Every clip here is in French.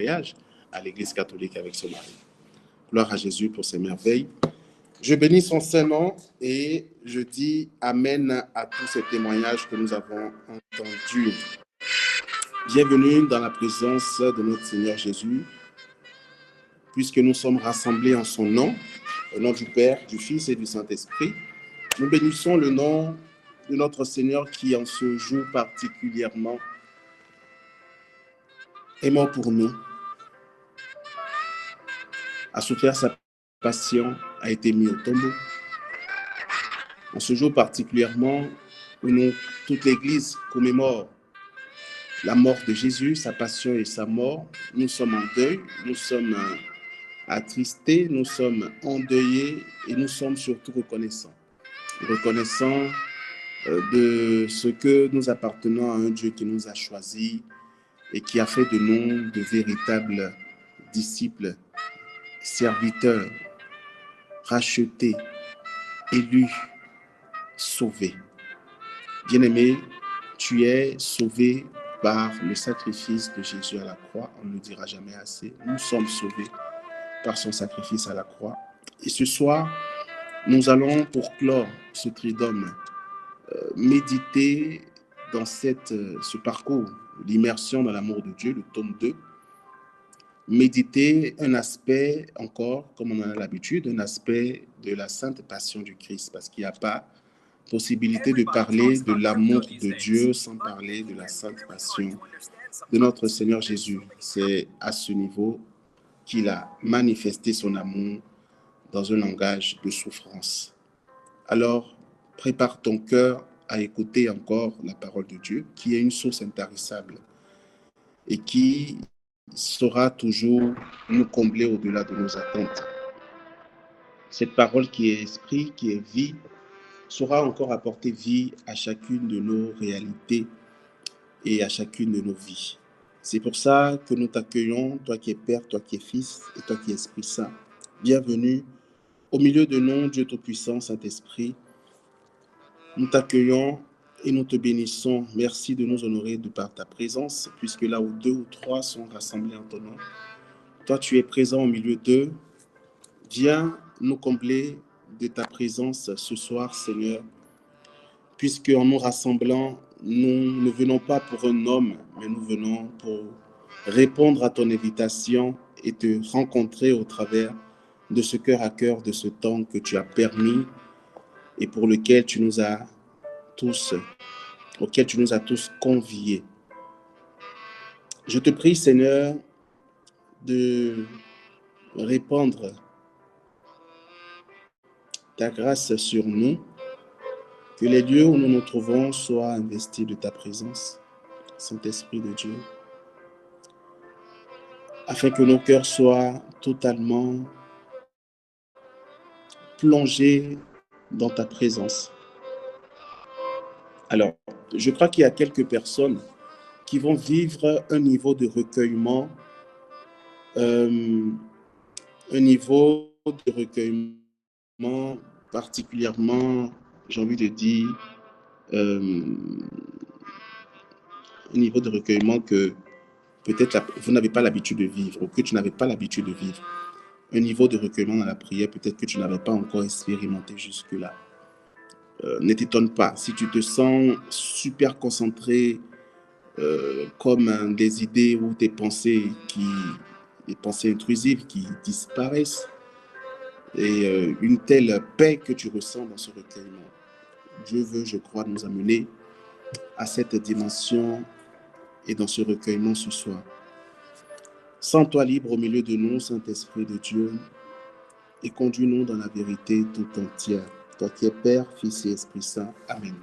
à l'Église catholique avec son mari. Gloire à Jésus pour ses merveilles. Je bénis son Saint-Nom et je dis Amen à tous ces témoignages que nous avons entendus. Bienvenue dans la présence de notre Seigneur Jésus, puisque nous sommes rassemblés en son nom, au nom du Père, du Fils et du Saint-Esprit. Nous bénissons le nom de notre Seigneur qui, en ce jour particulièrement, est mort pour nous, a souffert sa passion, a été mis au tombeau. En ce jour particulièrement, où toute l'Église commémore la mort de Jésus, sa passion et sa mort, nous sommes en deuil, nous sommes attristés, nous sommes endeuillés et nous sommes surtout reconnaissants. Reconnaissants de ce que nous appartenons à un Dieu qui nous a choisis et qui a fait de nous de véritables disciples, serviteurs, rachetés, élus, sauvés. Bien-aimé, tu es sauvé par le sacrifice de Jésus à la croix. On ne le dira jamais assez. Nous sommes sauvés par son sacrifice à la croix. Et ce soir, nous allons, pour clore ce triduum, méditer dans ce parcours, l'immersion dans l'amour de Dieu, le tome 2, méditer un aspect encore, comme on en a l'habitude, un aspect de la sainte passion du Christ, parce qu'il n'y a pas possibilité de parler de l'amour de Dieu sans parler de la sainte passion de notre Seigneur Jésus. C'est à ce niveau qu'il a manifesté son amour dans un langage de souffrance. Alors, prépare ton cœur à écouter encore la parole de Dieu, qui est une source intarissable et qui saura toujours nous combler au-delà de nos attentes. Cette parole qui est esprit, qui est vie, saura encore apporter vie à chacune de nos réalités et à chacune de nos vies. C'est pour ça que nous t'accueillons, toi qui es Père, toi qui es Fils et toi qui es Esprit Saint. Bienvenue au milieu de nous, Dieu Tout-Puissant, Saint-Esprit. Nous t'accueillons et nous te bénissons. Merci de nous honorer de par ta présence, puisque là où 2 ou 3 sont rassemblés en ton nom, toi tu es présent au milieu d'eux. Viens nous combler de ta présence ce soir, Seigneur, puisque en nous rassemblant, nous ne venons pas pour un homme, mais nous venons pour répondre à ton invitation et te rencontrer au travers de ce cœur à cœur, de ce temps que tu as permis et pour lequel auquel tu nous as tous conviés. Je te prie, Seigneur, de répandre ta grâce sur nous, que les lieux où nous nous trouvons soient investis de ta présence, Saint-Esprit de Dieu, afin que nos cœurs soient totalement plongés dans ta présence. Alors, je crois qu'il y a quelques personnes qui vont vivre un niveau de recueillement, particulièrement, j'ai envie de dire, un niveau de recueillement que peut-être vous n'avez pas l'habitude de vivre ou que tu n'avais pas l'habitude de vivre. Un niveau de recueillement dans la prière peut-être que tu n'avais pas encore expérimenté jusque-là. Ne t'étonne pas, si tu te sens super concentré, comme des idées ou des pensées intrusives qui disparaissent, et une telle paix que tu ressens dans ce recueillement. Dieu veut, je crois, nous amener à cette dimension et dans ce recueillement ce soir. Sens-toi libre au milieu de nous, Saint-Esprit de Dieu, et conduis-nous dans la vérité tout entière. Toi qui es Père, Fils et Esprit Saint. Amen.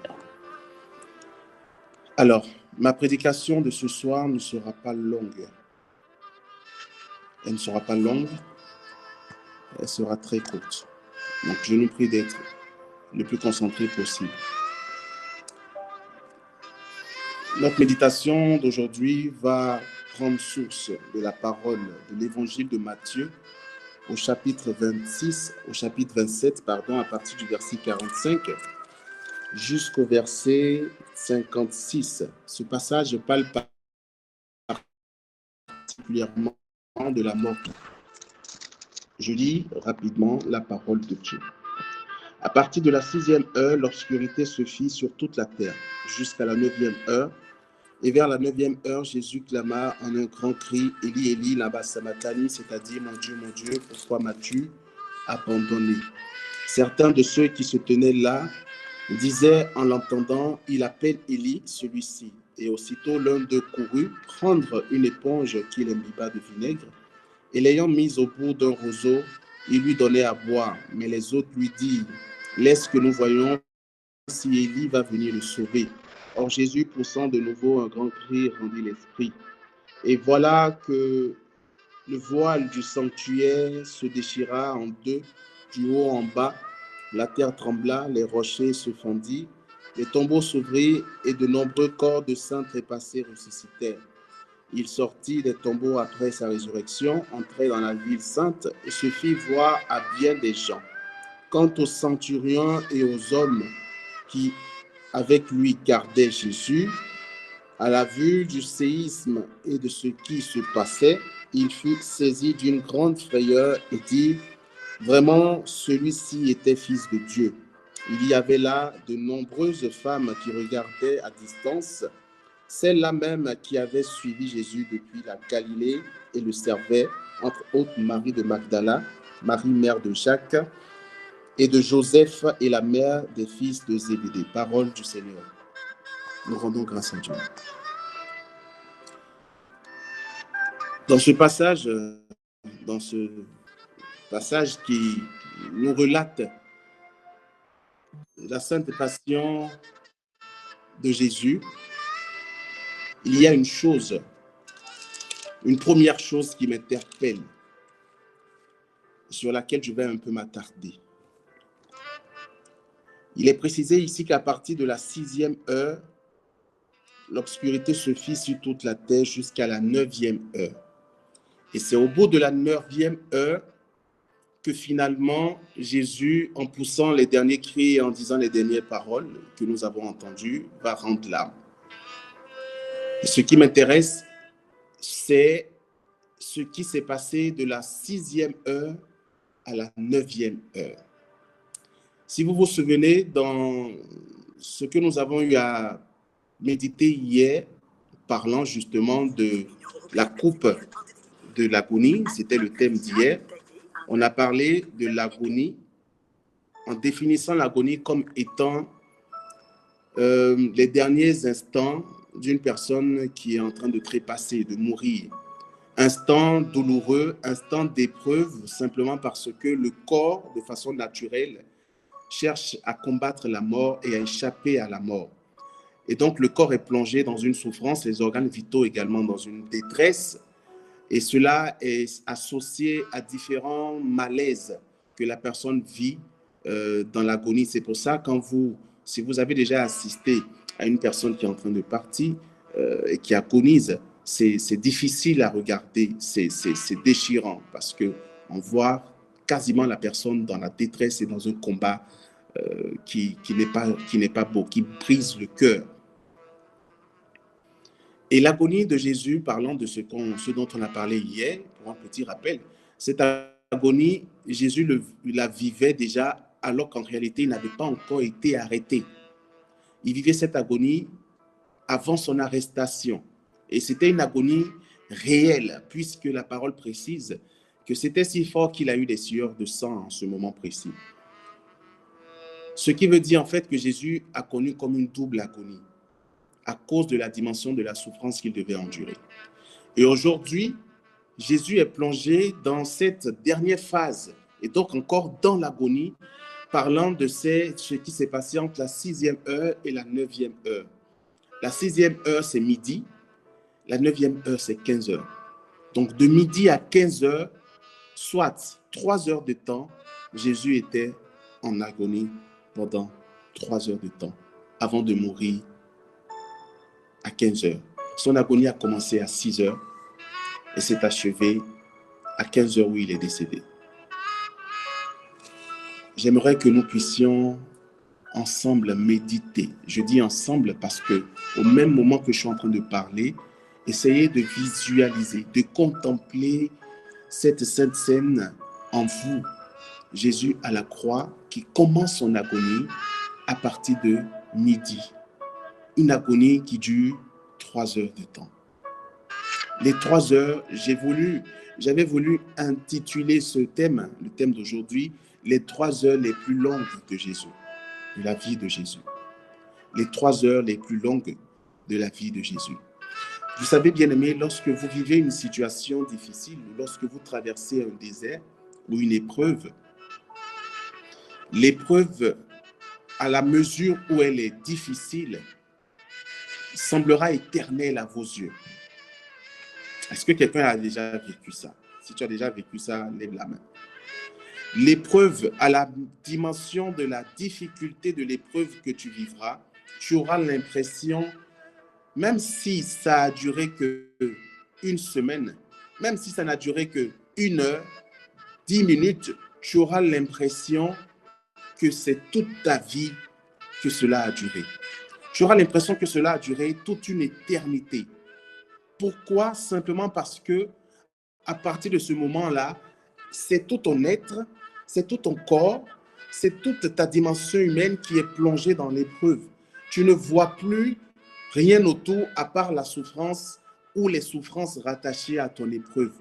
Alors, ma prédication de ce soir ne sera pas longue. Elle ne sera pas longue, elle sera très courte. Donc, je nous prie d'être le plus concentré possible. Notre méditation d'aujourd'hui va prendre source de la parole de l'évangile de Matthieu au chapitre 27, à partir du verset 45 jusqu'au verset 56. Ce passage parle particulièrement de la mort. Je lis rapidement la parole de Dieu. À partir de la 6e heure, l'obscurité se fit sur toute la terre, jusqu'à la 9e heure. Et vers la 9e heure, Jésus clama en un grand cri, Élie, Élie, lama sabachthani, c'est-à-dire, mon Dieu, pourquoi m'as-tu abandonné? Certains de ceux qui se tenaient là disaient en l'entendant, il appelle Élie, celui-ci. Et aussitôt l'un d'eux courut prendre une éponge qu'il imbiba de vinaigre, et l'ayant mise au bout d'un roseau, il lui donnait à boire. Mais les autres lui dirent, laisse que nous voyions si Élie va venir le sauver. Or Jésus, poussant de nouveau un grand cri, rendit l'esprit. Et voilà que le voile du sanctuaire se déchira en deux, du haut en bas. La terre trembla, les rochers se fendirent, les tombeaux s'ouvrirent et de nombreux corps de saints trépassés ressuscitèrent. Il sortit des tombeaux après sa résurrection, entrait dans la ville sainte et se fit voir à bien des gens. Quant aux centurions et aux hommes qui avec lui gardaient Jésus, à la vue du séisme et de ce qui se passait, il fut saisi d'une grande frayeur et dit, vraiment, celui-ci était fils de Dieu. Il y avait là de nombreuses femmes qui regardaient à distance, celles-là même qui avaient suivi Jésus depuis la Galilée et le servaient, entre autres Marie de Magdala, Marie mère de Jacques, et de Joseph et la mère des fils de Zébédée. Parole du Seigneur. Nous rendons grâce à Dieu. Dans ce passage qui nous relate la sainte passion de Jésus, il y a une première chose qui m'interpelle, sur laquelle je vais un peu m'attarder. Il est précisé ici qu'à partir de la 6e heure, l'obscurité se fit sur toute la terre jusqu'à la 9e heure. Et c'est au bout de la 9e heure que finalement, Jésus, en poussant les derniers cris et en disant les dernières paroles que nous avons entendues, va rendre l'âme. Et ce qui m'intéresse, c'est ce qui s'est passé de la 6e heure à la 9e heure. Si vous vous souvenez, dans ce que nous avons eu à méditer hier, parlant justement de la coupe de l'agonie, c'était le thème d'hier, on a parlé de l'agonie en définissant l'agonie comme étant les derniers instants d'une personne qui est en train de trépasser, de mourir. Instant douloureux, instant d'épreuve, simplement parce que le corps, de façon naturelle, cherche à combattre la mort et à échapper à la mort. Et donc, le corps est plongé dans une souffrance, les organes vitaux également dans une détresse. Et cela est associé à différents malaises que la personne vit dans l'agonie. C'est pour ça, si vous avez déjà assisté à une personne qui est en train de partir et qui agonise, c'est difficile à regarder, c'est déchirant parce qu'on voit quasiment la personne dans la détresse et dans un combat qui n'est pas beau, qui brise le cœur. Et l'agonie de Jésus, parlant de ce dont on a parlé hier, pour un petit rappel, cette agonie, Jésus la vivait déjà alors qu'en réalité, il n'avait pas encore été arrêté. Il vivait cette agonie avant son arrestation. Et c'était une agonie réelle, puisque la parole précise que c'était si fort qu'il a eu des sueurs de sang en ce moment précis. Ce qui veut dire en fait que Jésus a connu comme une double agonie, à cause de la dimension de la souffrance qu'il devait endurer. Et aujourd'hui, Jésus est plongé dans cette dernière phase, et donc encore dans l'agonie, parlant de ce qui s'est passé entre la 6e heure et la 9e heure. La 6e heure, c'est midi, la 9e heure, c'est 15 heures. Donc de midi à 15 heures, soit 3 heures de temps, Jésus était en agonie pendant 3 heures de temps, avant de mourir à 15 heures. Son agonie a commencé à 6 heures et s'est achevée à 15 heures où il est décédé. J'aimerais que nous puissions ensemble méditer. Je dis ensemble parce que au même moment que je suis en train de parler, essayez de visualiser, de contempler cette sainte scène en vous, Jésus à la croix, qui commence son agonie à partir de midi. Une agonie qui dure 3 heures de temps. Les 3 heures, j'avais voulu intituler ce thème, le thème d'aujourd'hui, les 3 heures les plus longues de Jésus, de la vie de Jésus. Les 3 heures les plus longues de la vie de Jésus. Vous savez, bien-aimés, lorsque vous vivez une situation difficile, ou lorsque vous traversez un désert ou une épreuve, l'épreuve, à la mesure où elle est difficile, semblera éternelle à vos yeux. Est-ce que quelqu'un a déjà vécu ça? Si tu as déjà vécu ça, lève la main. L'épreuve, à la dimension de la difficulté de l'épreuve que tu vivras, tu auras l'impression, même si ça a duré qu'une semaine, même si ça n'a duré qu'1 heure, 10 minutes, tu auras l'impression que c'est toute ta vie que cela a duré. Tu auras l'impression que cela a duré toute une éternité. Pourquoi? Simplement parce que à partir de ce moment-là, c'est tout ton être, c'est tout ton corps, c'est toute ta dimension humaine qui est plongée dans l'épreuve. Tu ne vois plus rien autour à part la souffrance ou les souffrances rattachées à ton épreuve.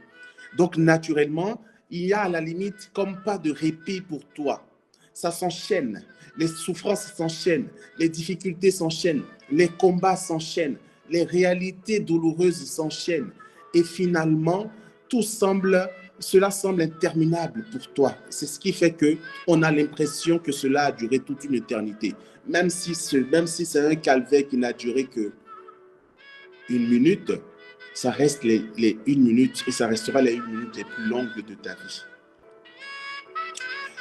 Donc, naturellement, il y a à la limite comme pas de répit pour toi. Ça s'enchaîne, les souffrances s'enchaînent, les difficultés s'enchaînent, les combats s'enchaînent, les réalités douloureuses s'enchaînent. Et finalement, cela semble interminable pour toi. C'est ce qui fait qu'on a l'impression que cela a duré toute une éternité. Même si c'est un calvaire qui n'a duré que 1 minute, ça reste les 1 minute et ça restera les 1 minute les plus longues de ta vie.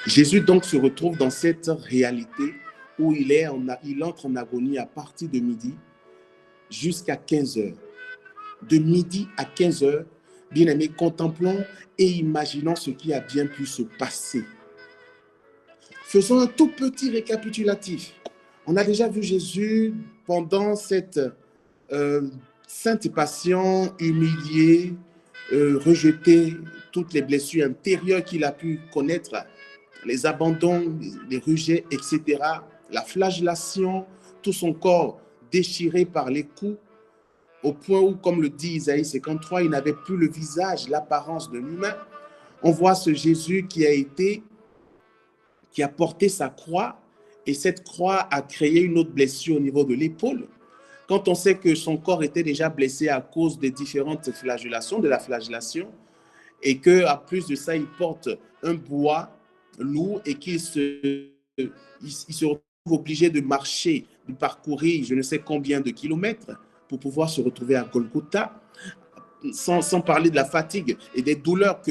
Jésus donc se retrouve dans cette réalité où il entre en agonie à partir de midi jusqu'à 15 heures. De midi à 15 heures, bien-aimés, contemplons et imaginons ce qui a bien pu se passer. Faisons un tout petit récapitulatif. On a déjà vu Jésus pendant cette sainte passion, humilié, rejeté, toutes les blessures intérieures qu'il a pu connaître, les abandons, les rejets, etc., la flagellation, tout son corps déchiré par les coups, au point où, comme le dit Isaïe 53, il n'avait plus le visage, l'apparence d'un humain. On voit ce Jésus qui a porté sa croix, et cette croix a créé une autre blessure au niveau de l'épaule. Quand on sait que son corps était déjà blessé à cause des différentes flagellations, de la flagellation, et qu'à plus de ça, il porte un bois lourd et qu'il se retrouve obligé de marcher, de parcourir je ne sais combien de kilomètres pour pouvoir se retrouver à Golgotha, sans parler de la fatigue et des douleurs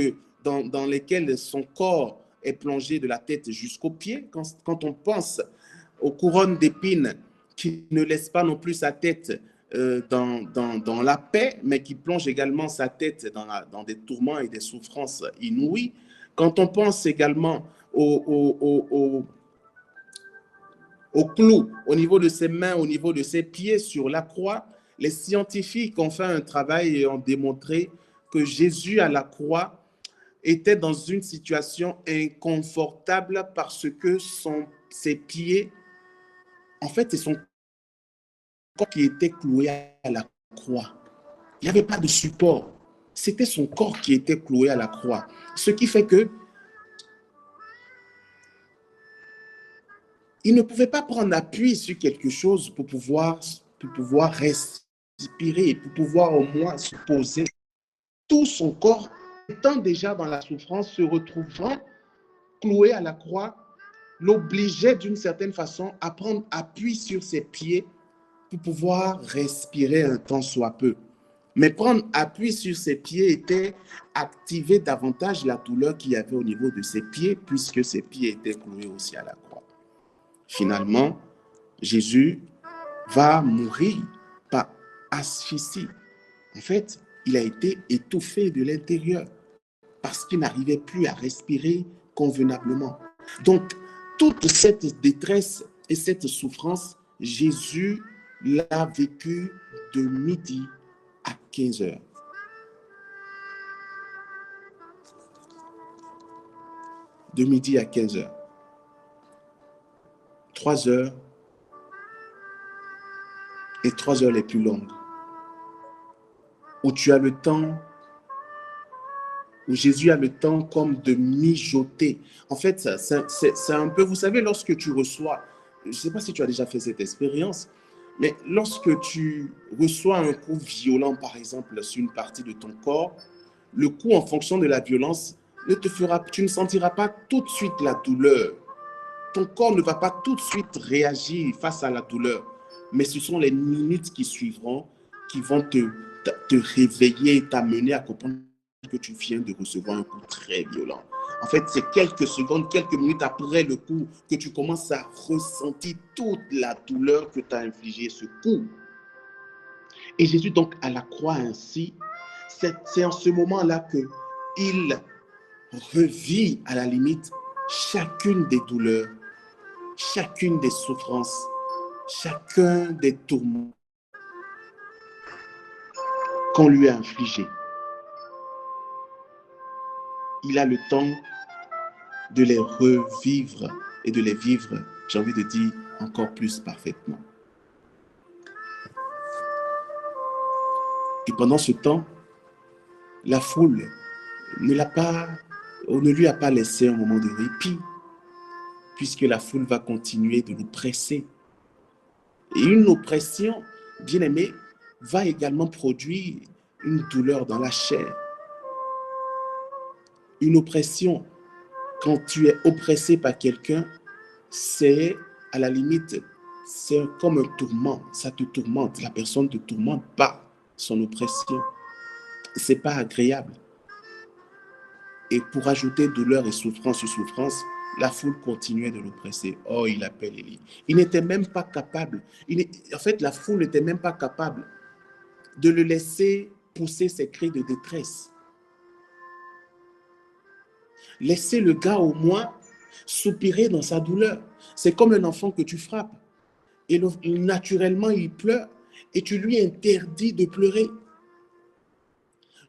dans lesquelles son corps est plongé de la tête jusqu'aux pieds. Quand on pense aux couronnes d'épines qui ne laissent pas non plus sa tête dans la paix, mais qui plonge également sa tête dans des tourments et des souffrances inouïes. Quand on pense également au clou au niveau de ses mains, au niveau de ses pieds sur la croix, les scientifiques ont fait un travail et ont démontré que Jésus à la croix était dans une situation inconfortable parce que ses pieds, en fait, c'est son corps qui était cloué à la croix. Il n'y avait pas de support. C'était son corps qui était cloué à la croix. Ce qui fait que il ne pouvait pas prendre appui sur quelque chose pour pouvoir respirer, pour pouvoir au moins se poser. Tout son corps, étant déjà dans la souffrance, se retrouvant cloué à la croix, l'obligeait d'une certaine façon à prendre appui sur ses pieds pour pouvoir respirer un temps soit peu. Mais prendre appui sur ses pieds était activer davantage la douleur qu'il y avait au niveau de ses pieds, puisque ses pieds étaient cloués aussi à la croix. Finalement, Jésus va mourir par asphyxie. En fait, il a été étouffé de l'intérieur parce qu'il n'arrivait plus à respirer convenablement. Donc, toute cette détresse et cette souffrance, Jésus l'a vécu de midi à 15 heures. de midi à 15 heures. 3 heures et 3 heures les plus longues, où tu as le temps, où Jésus a le temps comme de mijoter. En fait, c'est un peu, vous savez, lorsque tu reçois, je ne sais pas si tu as déjà fait cette expérience, mais lorsque tu reçois un coup violent, par exemple, sur une partie de ton corps, le coup en fonction de la violence tu ne sentiras pas tout de suite la douleur. Ton corps ne va pas tout de suite réagir face à la douleur, mais ce sont les minutes qui suivront qui vont te réveiller et t'amener à comprendre que tu viens de recevoir un coup très violent. En fait, c'est quelques secondes, quelques minutes après le coup que tu commences à ressentir toute la douleur que t'a infligé ce coup. Et Jésus, donc, à la croix ainsi, c'est en ce moment-là qu'il revit à la limite chacune des douleurs, chacune des souffrances, chacun des tourments qu'on lui a infligés. Il a le temps de les revivre et de les vivre, j'ai envie de dire, encore plus parfaitement. Et pendant ce temps, la foule ne lui a pas laissé un moment de répit, puisque la foule va continuer de nous presser. Et une oppression, bien aimé, va également produire une douleur dans la chair. Une oppression, quand tu es oppressé par quelqu'un, c'est à la limite, c'est comme un tourment. Ça te tourmente. La personne te tourmente par son oppression. C'est pas agréable. Et pour ajouter douleur et souffrance sur souffrance, la foule continuait de l'oppresser. Oh, il appelle Élie. Il n'était même pas capable. En fait, la foule n'était même pas capable de le laisser pousser ses cris de détresse. Laissez le gars au moins soupirer dans sa douleur. C'est comme un enfant que tu frappes. Et naturellement, il pleure et tu lui interdis de pleurer.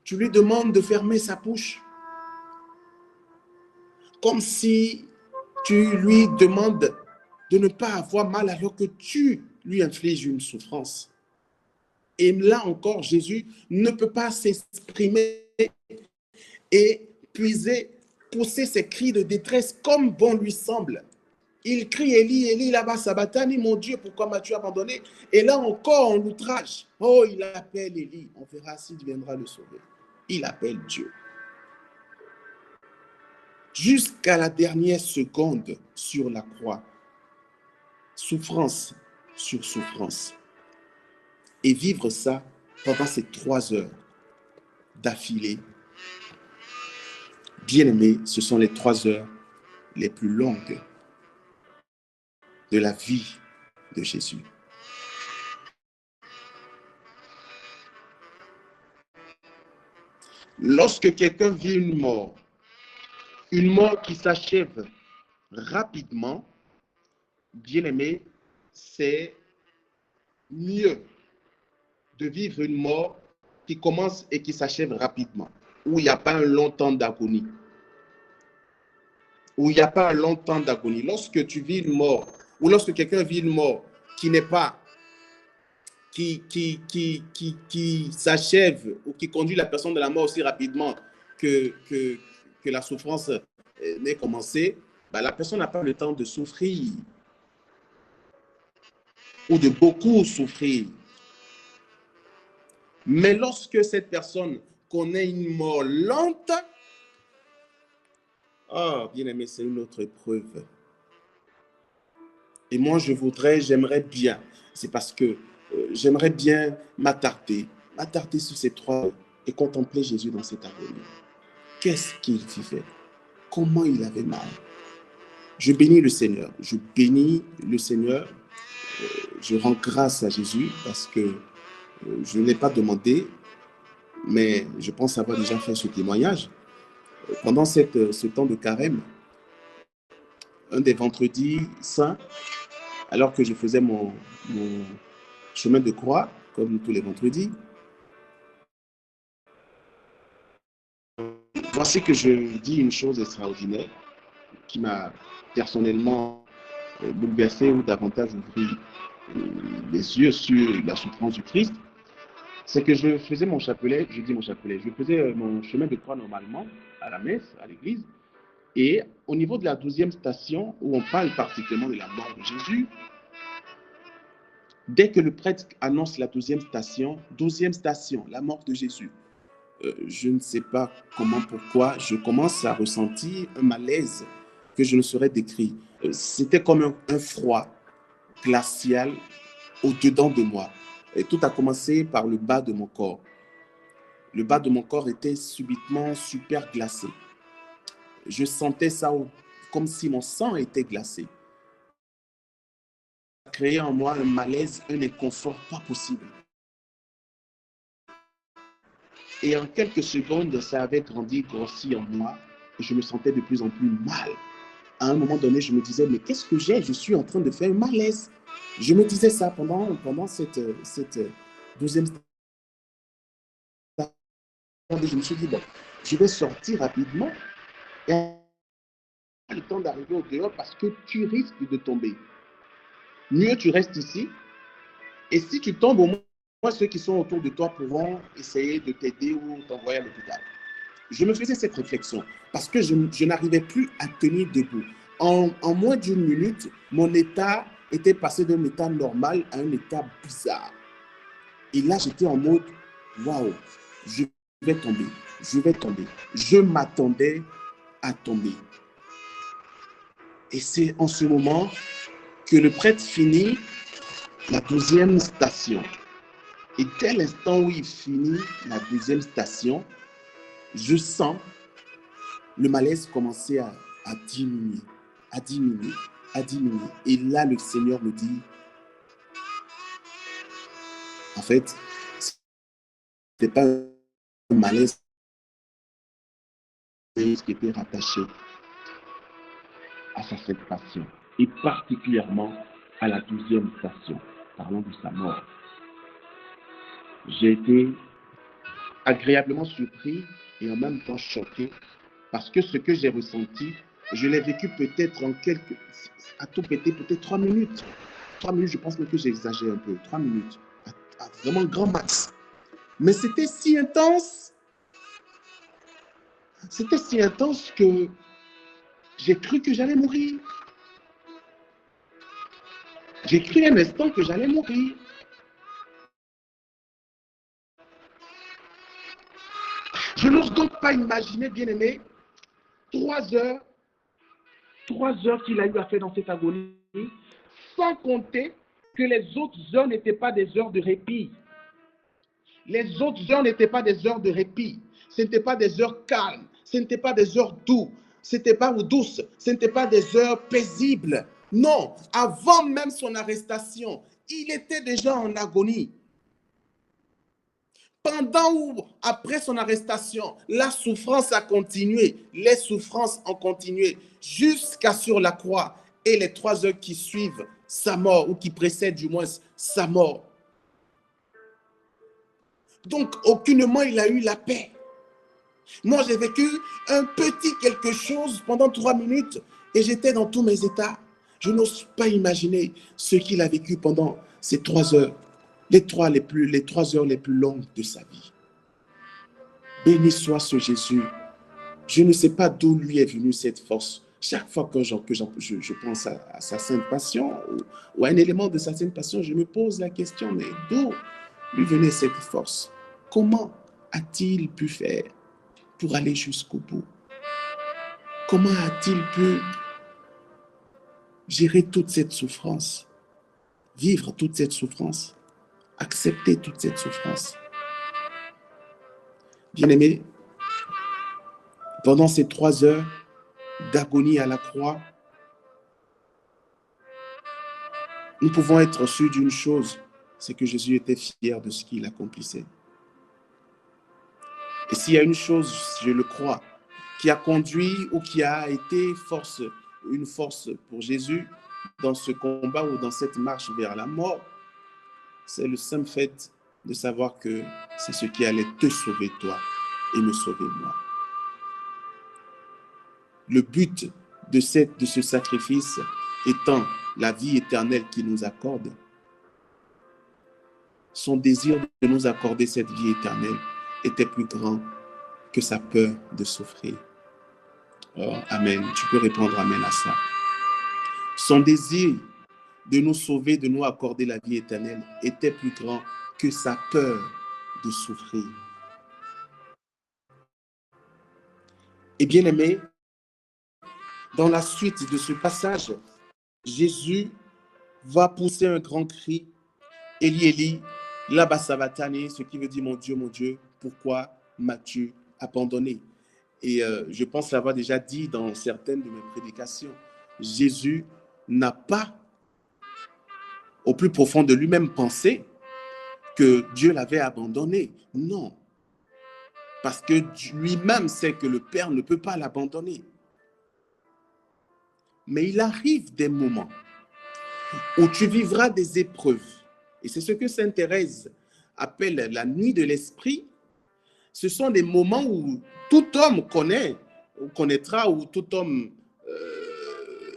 Tu lui demandes de fermer sa bouche. Comme si tu lui demandes de ne pas avoir mal alors que tu lui infliges une souffrance. Et là encore, Jésus ne peut pas s'exprimer et pousser ses cris de détresse comme bon lui semble. Il crie Élie, Élie, là-bas, Sabatani, mon Dieu, pourquoi m'as-tu abandonné? Et là encore, on l'outrage. Oh, il appelle Élie. On verra s'il viendra le sauver. Il appelle Dieu. Jusqu'à la dernière seconde sur la croix. Souffrance sur souffrance. Et vivre ça pendant ces 3 heures d'affilée. Bien aimé, ce sont les 3 heures les plus longues de la vie de Jésus. Lorsque quelqu'un vit une mort qui s'achève rapidement, bien aimé, c'est mieux de vivre une mort qui commence et qui s'achève rapidement, où il n'y a pas un long temps d'agonie. Lorsque tu vis une mort, ou lorsque quelqu'un vit une mort qui n'est pas, qui s'achève ou qui conduit la personne de la mort aussi rapidement que la souffrance n'est commencée, bah, la personne n'a pas le temps de souffrir ou de beaucoup souffrir. Mais lorsque cette personne connaît une mort lente, oh, bien aimé, c'est une autre épreuve. Et moi, j'aimerais bien, c'est parce que j'aimerais bien m'attarder sur ces 3 et contempler Jésus dans cette agonie. Qu'est-ce qu'il vivait? Comment il avait mal? Je bénis le Seigneur. Je rends grâce à Jésus parce que je ne l'ai pas demandé, mais je pense avoir déjà fait ce témoignage. Pendant ce temps de carême, un des vendredis saints, alors que je faisais mon chemin de croix, comme tous les vendredis, voici que je dis une chose extraordinaire. qui m'a personnellement bouleversé ou davantage ouvert les yeux sur la souffrance du Christ, c'est que je faisais mon chapelet, je faisais mon chemin de croix normalement à la messe, à l'église, et au niveau de la 12e station, où on parle particulièrement de la mort de Jésus, dès que le prêtre annonce la 12e station, la mort de Jésus, je ne sais pas comment, pourquoi, je commence à ressentir un malaise que je ne saurais décrire. C'était comme un froid glacial au-dedans de moi. Et tout a commencé par le bas de mon corps. Le bas de mon corps était subitement super glacé. Je sentais ça comme si mon sang était glacé. Ça créait en moi un malaise, un inconfort pas possible. Et en quelques secondes, ça avait grossi en moi. Et je me sentais de plus en plus mal. À un moment donné, je me disais, mais qu'est-ce que j'ai? Je suis en train de faire un malaise. Je me disais ça pendant cette 12e station. Je me suis dit, bon, je vais sortir rapidement et le temps d'arriver au dehors parce que tu risques de tomber. Mieux tu restes ici et si tu tombes, au moins ceux qui sont autour de toi pourront essayer de t'aider ou t'envoyer à l'hôpital. Je me faisais cette réflexion parce que je n'arrivais plus à tenir debout. En moins d'une minute, mon état était passé d'un état normal à un état bizarre. Et là, j'étais en mode, waouh, je vais tomber, je vais tomber. Je m'attendais à tomber. Et c'est en ce moment que le prêtre finit la 12e station. Et dès l'instant où il finit la 12e station, je sens le malaise commencer à diminuer, à diminuer, à diminuer. Et là, le Seigneur me dit, en fait, ce n'était pas un malaise qui était rattaché à sa sainte passion, et particulièrement à la 12e station, parlant de sa mort. J'ai été agréablement surpris et en même temps choqué parce que ce que j'ai ressenti, je l'ai vécu peut-être à tout péter, peut-être 3 minutes. 3 minutes, je pense même que j'exagère un peu. 3 minutes, à vraiment grand max. Mais c'était si intense que j'ai cru que j'allais mourir. J'ai cru un instant que j'allais mourir. Je n'ose donc pas imaginer, bien-aimé, 3 heures qu'il a eu à faire dans cette agonie, sans compter que les autres heures n'étaient pas des heures de répit. Les autres heures n'étaient pas des heures de répit. Ce n'étaient pas des heures calmes. Ce n'étaient pas des heures douces. Ce n'était pas douces. Ce n'étaient pas des heures paisibles. Non, avant même son arrestation, il était déjà en agonie. Pendant ou après son arrestation, la souffrance a continué. Les souffrances ont continué jusqu'à sur la croix. Et les 3 heures qui suivent sa mort, ou qui précèdent du moins sa mort. Donc, aucunement il a eu la paix. Moi, j'ai vécu un petit quelque chose pendant 3 minutes et j'étais dans tous mes états. Je n'ose pas imaginer ce qu'il a vécu pendant ces 3 heures, les 3 heures les plus longues de sa vie. Béni soit ce Jésus. Je ne sais pas d'où lui est venue cette force. Chaque fois que je pense à sa sainte passion ou à un élément de sa sainte passion, je me pose la question, mais d'où lui venait cette force? Comment a-t-il pu faire pour aller jusqu'au bout? Comment a-t-il pu gérer toute cette souffrance, vivre toute cette souffrance, accepter toute cette souffrance? Bien-aimé, pendant ces 3 heures d'agonie à la croix, nous pouvons être sûrs d'une chose, c'est que Jésus était fier de ce qu'il accomplissait. Et s'il y a une chose, je le crois, qui a conduit ou qui a été une force pour Jésus dans ce combat ou dans cette marche vers la mort, c'est le simple fait de savoir que c'est ce qui allait te sauver toi et me sauver moi. Le but de ce sacrifice étant la vie éternelle qu'il nous accorde, son désir de nous accorder cette vie éternelle était plus grand que sa peur de souffrir. Oh, amen. Tu peux répondre amen à ça. Son désir de nous sauver, de nous accorder la vie éternelle était plus grand que sa peur de souffrir. Et bien aimé, dans la suite de ce passage, Jésus va pousser un grand cri, Eli, Eli, lama sabachthani, ce qui veut dire mon Dieu, pourquoi m'as-tu abandonné? Et je pense l'avoir déjà dit dans certaines de mes prédications. Jésus n'a pas, au plus profond de lui-même, pensé que Dieu l'avait abandonné. Non. Parce que lui-même sait que le Père ne peut pas l'abandonner. Mais il arrive des moments où tu vivras des épreuves. Et c'est ce que Sainte Thérèse appelle la nuit de l'esprit. Ce sont des moments où tout homme connaît, ou connaîtra, où tout homme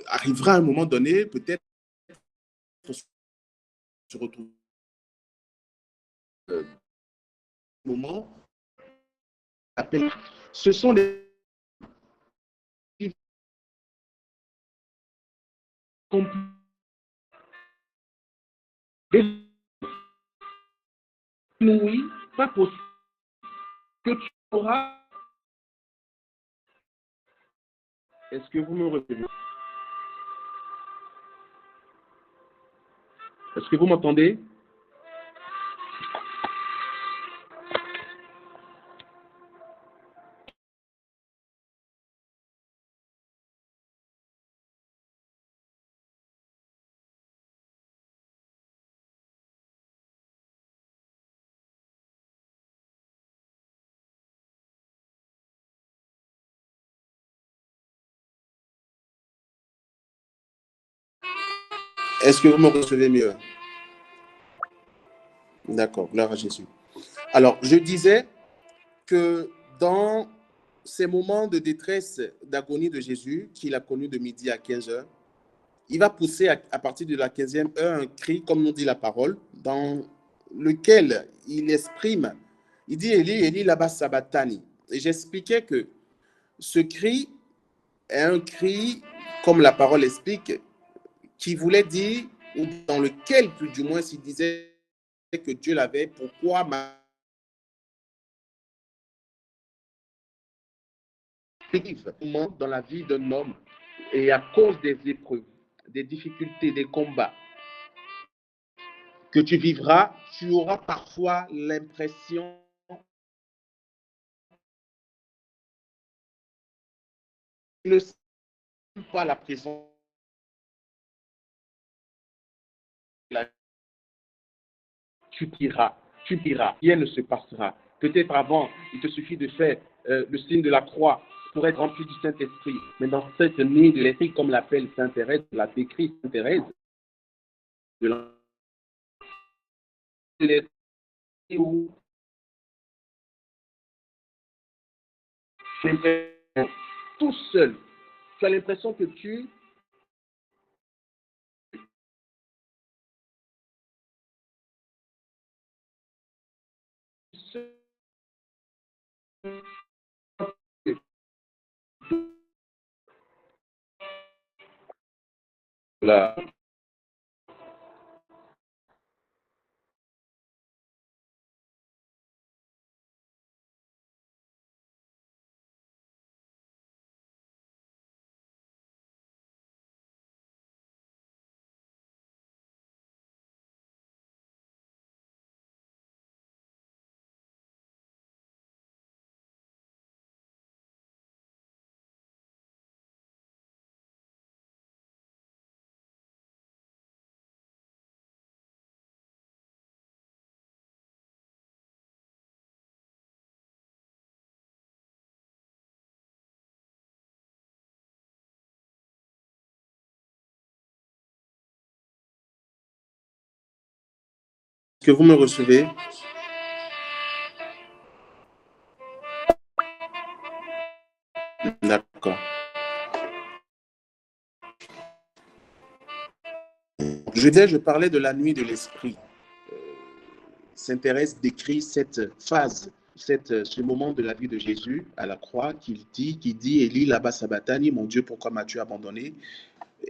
arrivera à un moment donné, peut-être se retrouver moment. Ce sont des oui, pas possible que tu auras. Est-ce que vous me recevez? Est-ce que vous m'entendez? Est-ce que vous me recevez mieux? D'accord, gloire à Jésus. Alors, je disais que dans ces moments de détresse, d'agonie de Jésus, qu'il a connu de midi à 15 heures, il va pousser à partir de la 15e heure un cri, comme nous dit la parole, dans lequel il exprime, il dit Eli, Eli, lama sabachthani. Et j'expliquais que ce cri est un cri, comme la parole explique, qui voulait dire, ou dans lequel, plus du moins, il disait que Dieu l'avait, pourquoi dans la vie d'un homme, et à cause des épreuves, des difficultés, des combats que tu vivras, tu auras parfois l'impression que ne sens pas la présence. Tu prieras, rien ne se passera. Peut-être avant, il te suffit de faire le signe de la croix pour être rempli du Saint-Esprit. Mais dans cette nuit de l'Esprit, comme l'appelle Sainte Thérèse, la décrit Sainte Thérèse, de l'Esprit où tout seul, tu as l'impression que tu là. Est-ce que vous me recevez? D'accord. Je parlais de la nuit de l'esprit. Saint-Thérèse décrit cette phase, ce moment de la vie de Jésus à la croix qui dit Élie lama sabachthani, mon Dieu, pourquoi m'as-tu abandonné?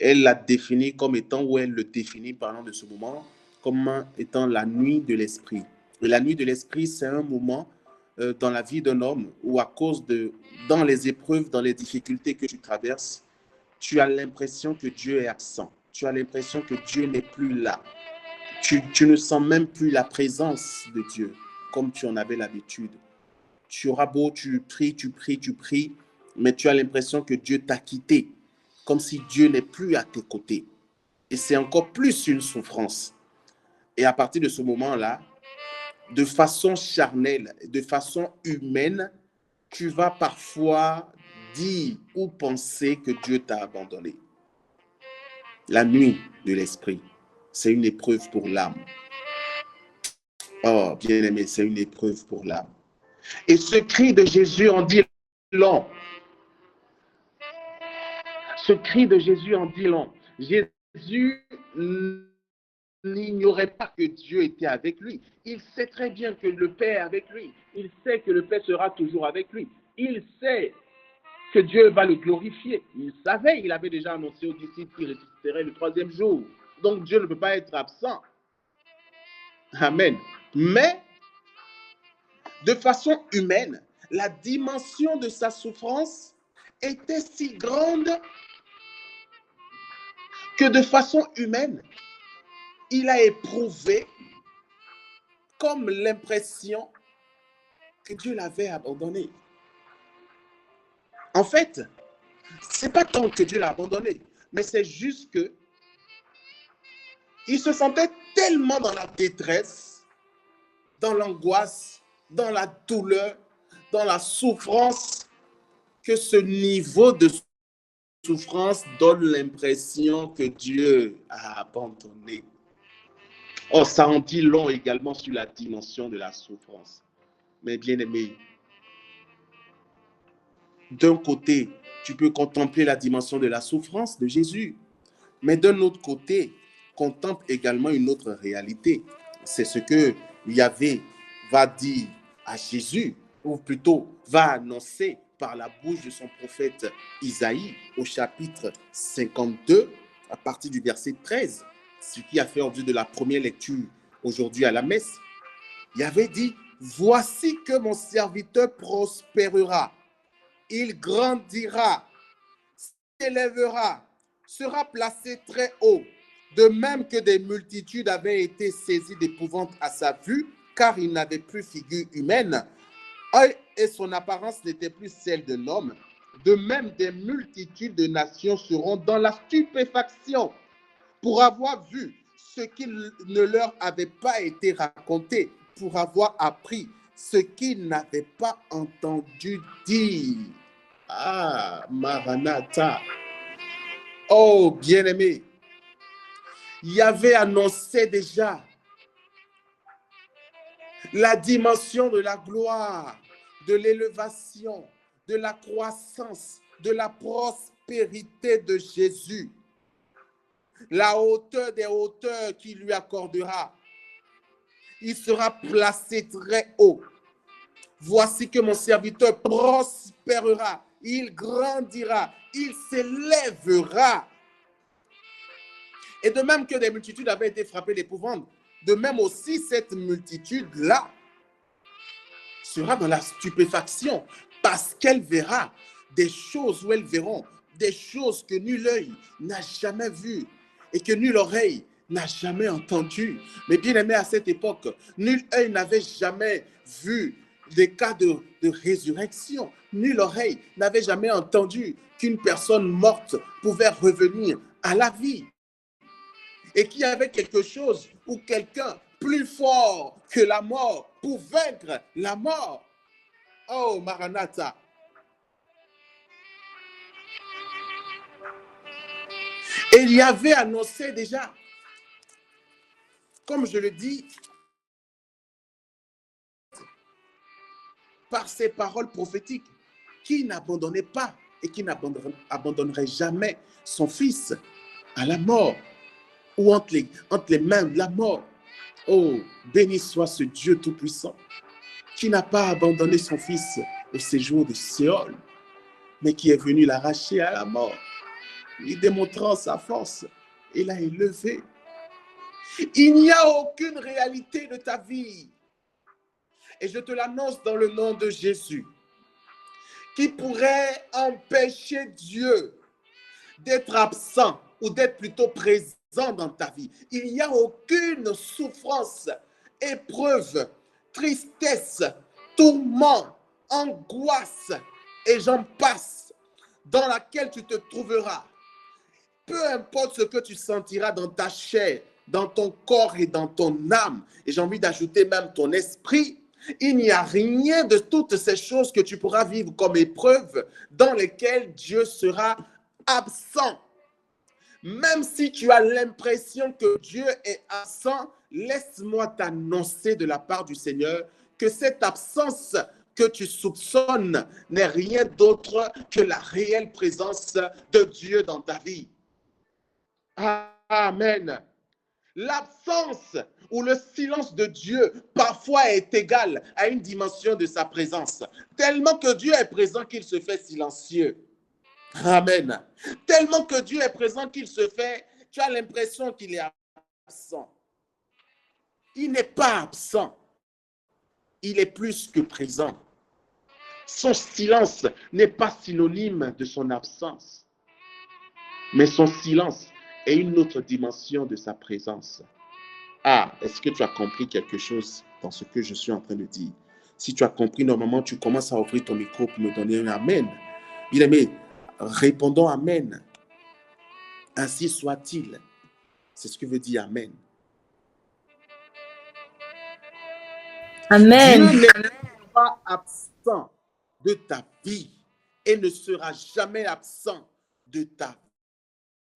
Elle l'a défini comme étant, ou elle le définit parlant de ce moment, comme étant la nuit de l'esprit. Et la nuit de l'esprit, c'est un moment dans la vie d'un homme où dans les épreuves, dans les difficultés que tu traverses, tu as l'impression que Dieu est absent. Tu as l'impression que Dieu n'est plus là. Tu ne sens même plus la présence de Dieu comme tu en avais l'habitude. Tu auras beau, tu pries, mais tu as l'impression que Dieu t'a quitté, comme si Dieu n'est plus à tes côtés. Et c'est encore plus une souffrance. Et à partir de ce moment-là, de façon charnelle, de façon humaine, tu vas parfois dire ou penser que Dieu t'a abandonné. La nuit de l'esprit, c'est une épreuve pour l'âme. Oh, bien-aimé, c'est une épreuve pour l'âme. Et ce cri de Jésus en dit long. Ce cri de Jésus en dit long. Jésus n'ignorait pas que Dieu était avec lui. Il sait très bien que le Père est avec lui. Il sait que le Père sera toujours avec lui. Il sait que Dieu va le glorifier. Il savait, il avait déjà annoncé aux disciples qu'il ressusciterait le 3e jour. Donc Dieu ne peut pas être absent. Amen. Mais, de façon humaine, la dimension de sa souffrance était si grande que de façon humaine, il a éprouvé comme l'impression que Dieu l'avait abandonné. En fait, ce n'est pas tant que Dieu l'a abandonné, mais c'est juste que il se sentait tellement dans la détresse, dans l'angoisse, dans la douleur, dans la souffrance, que ce niveau de souffrance donne l'impression que Dieu a abandonné. Oh, ça en dit long également sur la dimension de la souffrance. Mais bien aimé, d'un côté, tu peux contempler la dimension de la souffrance de Jésus, mais d'un autre côté, contemple également une autre réalité. C'est ce que Yahvé va dire à Jésus, ou plutôt va annoncer par la bouche de son prophète Isaïe au chapitre 52, à partir du verset 13, ce qui a fait objet de la première lecture aujourd'hui à la messe. Yahvé dit, « Voici que mon serviteur prospérera. Il grandira, s'élèvera, sera placé très haut, de même que des multitudes avaient été saisies d'épouvante à sa vue, car il n'avait plus figure humaine, et son apparence n'était plus celle d'un homme. De même, des multitudes de nations seront dans la stupéfaction pour avoir vu ce qui ne leur avait pas été raconté, pour avoir appris ce qu'ils n'avaient pas entendu dire. » Ah, Maranatha. Oh, bien-aimé, Yahvé annonçait déjà la dimension de la gloire, de l'élévation, de la croissance, de la prospérité de Jésus. La hauteur des hauteurs qu'il lui accordera. Il sera placé très haut. Voici que mon serviteur prospérera, il grandira, il s'élèvera. Et de même que des multitudes avaient été frappées d'épouvante, de même aussi cette multitude-là sera dans la stupéfaction parce qu'elle verra des choses, ou elles verront des choses que nul œil n'a jamais vues et que nulle oreille n'a jamais entendues. Mais bien aimé, à cette époque, nul œil n'avait jamais vu des cas de résurrection. Nulle oreille n'avait jamais entendu qu'une personne morte pouvait revenir à la vie. Et qu'il y avait quelque chose ou quelqu'un plus fort que la mort pour vaincre la mort. Oh, Maranatha. Et il y avait annoncé déjà, comme je le dis, par ses paroles prophétiques, qui n'abandonnait pas et qui n'abandonnerait jamais son fils à la mort. ou entre les mains de la mort. Oh, béni soit ce Dieu Tout-Puissant qui n'a pas abandonné son Fils au séjour de Séol, mais qui est venu l'arracher à la mort, lui démontrant sa force et l'a élevé. Il n'y a aucune réalité de ta vie, et je te l'annonce dans le nom de Jésus, qui pourrait empêcher Dieu d'être absent ou d'être plutôt présent dans ta vie. Il n'y a aucune souffrance, épreuve, tristesse, tourment, angoisse, et j'en passe, dans laquelle tu te trouveras. Peu importe ce que tu sentiras dans ta chair, dans ton corps et dans ton âme, et j'ai envie d'ajouter même ton esprit, il n'y a rien de toutes ces choses que tu pourras vivre comme épreuve dans lesquelles Dieu sera absent. Même si tu as l'impression que Dieu est absent, laisse-moi t'annoncer de la part du Seigneur que cette absence que tu soupçonnes n'est rien d'autre que la réelle présence de Dieu dans ta vie. Amen. L'absence ou le silence de Dieu parfois est égal à une dimension de sa présence. Tellement que Dieu est présent qu'il se fait silencieux. Amen. Tellement que Dieu est présent qu'il se fait, tu as l'impression qu'il est absent. Il n'est pas absent. Il est plus que présent. Son silence n'est pas synonyme de son absence, mais son silence est une autre dimension de sa présence. Ah, est-ce que tu as compris quelque chose dans ce que je suis en train de dire? Si tu as compris, normalement, tu commences à ouvrir ton micro pour me donner un amen. Bien aimé, répondons amen. Ainsi soit-il. C'est ce que veut dire amen. Amen. Dieu n'est pas absent de ta vie et ne sera jamais absent de ta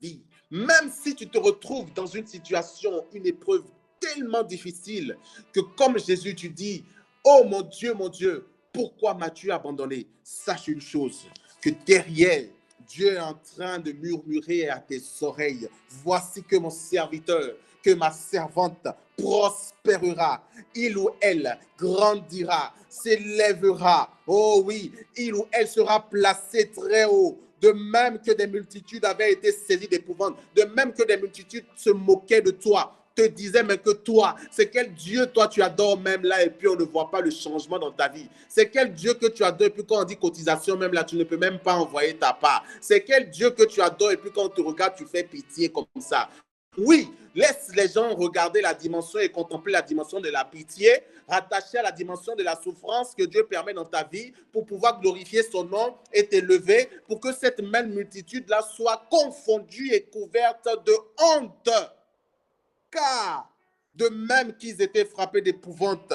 vie. Même si tu te retrouves dans une situation, une épreuve tellement difficile que comme Jésus, tu dis, oh mon Dieu, pourquoi m'as-tu abandonné? Sache une chose, que derrière, Dieu est en train de murmurer à tes oreilles, voici que mon serviteur, que ma servante prospérera, il ou elle grandira, s'élèvera, oh oui, il ou elle sera placé très haut. De même que des multitudes avaient été saisies d'épouvante, de même que des multitudes se moquaient de toi, te disaient, mais que toi, c'est quel Dieu, toi, tu adores même là, et puis on ne voit pas le changement dans ta vie. C'est quel Dieu que tu adores, et puis quand on dit cotisation, même là, tu ne peux même pas envoyer ta part. C'est quel Dieu que tu adores, et puis quand on te regarde, tu fais pitié comme ça. Oui, laisse les gens regarder la dimension et contempler la dimension de la pitié, rattachée à la dimension de la souffrance que Dieu permet dans ta vie pour pouvoir glorifier son nom et t'élever pour que cette même multitude-là soit confondue et couverte de honte. Car de même qu'ils étaient frappés d'épouvante,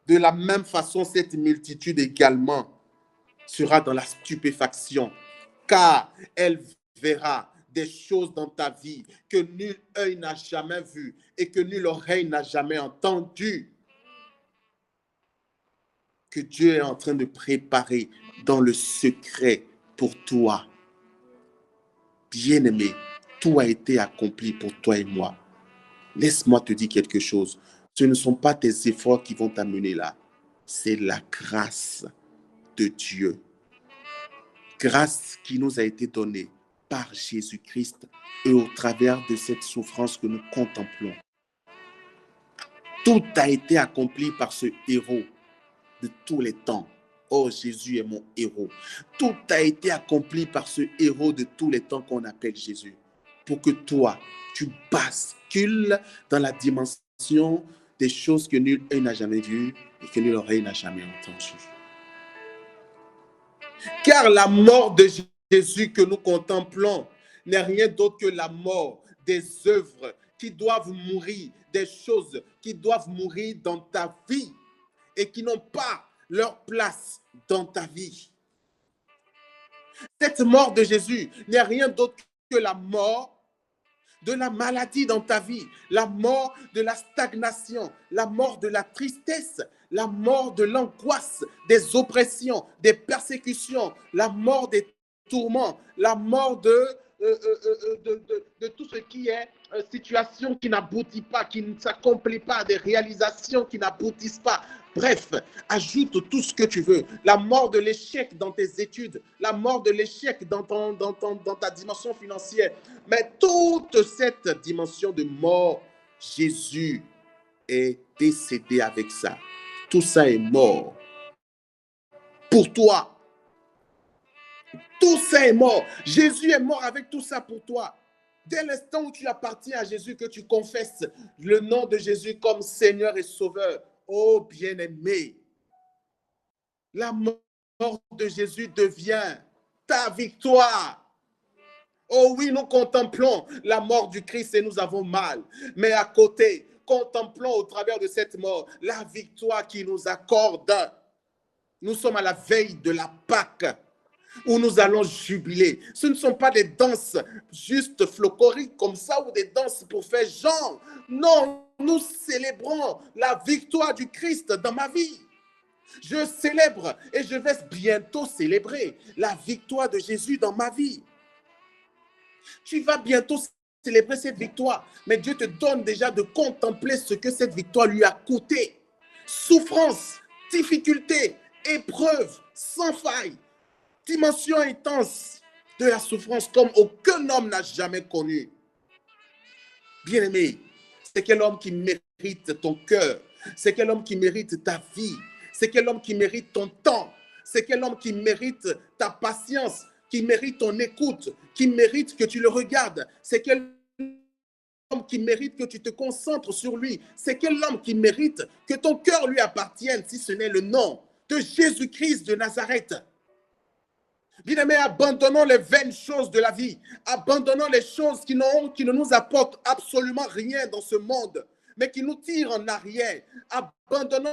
de la même façon, cette multitude également sera dans la stupéfaction, car elle verra des choses dans ta vie que nul œil n'a jamais vu et que nulle oreille n'a jamais entendu, que Dieu est en train de préparer dans le secret pour toi. Bien-aimé, tout a été accompli pour toi et moi. Laisse-moi te dire quelque chose. Ce ne sont pas tes efforts qui vont t'amener là. C'est la grâce de Dieu. Grâce qui nous a été donnée par Jésus-Christ et au travers de cette souffrance que nous contemplons. Tout a été accompli par ce héros de tous les temps. Oh, Jésus est mon héros. Tout a été accompli par ce héros de tous les temps qu'on appelle Jésus. Pour que toi, tu bascules dans la dimension des choses que nul œil n'a jamais vues et que nulle oreille n'a jamais entendues. Car la mort de Jésus que nous contemplons n'est rien d'autre que la mort des œuvres qui doivent mourir, des choses qui doivent mourir dans ta vie et qui n'ont pas leur place dans ta vie. Cette mort de Jésus n'est rien d'autre que la mort de la maladie dans ta vie, la mort de la stagnation, la mort de la tristesse, la mort de l'angoisse, des oppressions, des persécutions, la mort des tourments, la mort de tout ce qui est situation qui n'aboutit pas, qui ne s'accomplit pas, des réalisations qui n'aboutissent pas. Bref, ajoute tout ce que tu veux. La mort de l'échec dans tes études, la mort de l'échec dans ta dimension financière. Mais toute cette dimension de mort, Jésus est décédé avec ça. Tout ça est mort. Pour toi. Tout ça est mort. Jésus est mort avec tout ça pour toi. Dès l'instant où tu appartiens à Jésus, que tu confesses le nom de Jésus comme Seigneur et Sauveur, oh bien-aimé, la mort de Jésus devient ta victoire. Oh oui, nous contemplons la mort du Christ et nous avons mal. Mais à côté, contemplons au travers de cette mort la victoire qu'il nous accorde. Nous sommes à la veille de la Pâque, où nous allons jubiler. Ce ne sont pas des danses juste folkloriques comme ça ou des danses pour faire genre. Non, nous célébrons la victoire du Christ dans ma vie. Je célèbre et je vais bientôt célébrer la victoire de Jésus dans ma vie. Tu vas bientôt célébrer cette victoire, mais Dieu te donne déjà de contempler ce que cette victoire lui a coûté. Souffrance, difficulté, épreuve, sans faille. Dimension intense de la souffrance comme aucun homme n'a jamais connu. Bien-aimé, c'est quel homme qui mérite ton cœur? C'est quel homme qui mérite ta vie? C'est quel homme qui mérite ton temps? C'est quel homme qui mérite ta patience? Qui mérite ton écoute? Qui mérite que tu le regardes? C'est quel homme qui mérite que tu te concentres sur lui? C'est quel homme qui mérite que ton cœur lui appartienne, si ce n'est le nom de Jésus-Christ de Nazareth? Bien-aimés, abandonnons les vaines choses de la vie. Abandonnons les choses qui ne nous apportent absolument rien dans ce monde, mais qui nous tirent en arrière. Abandonnons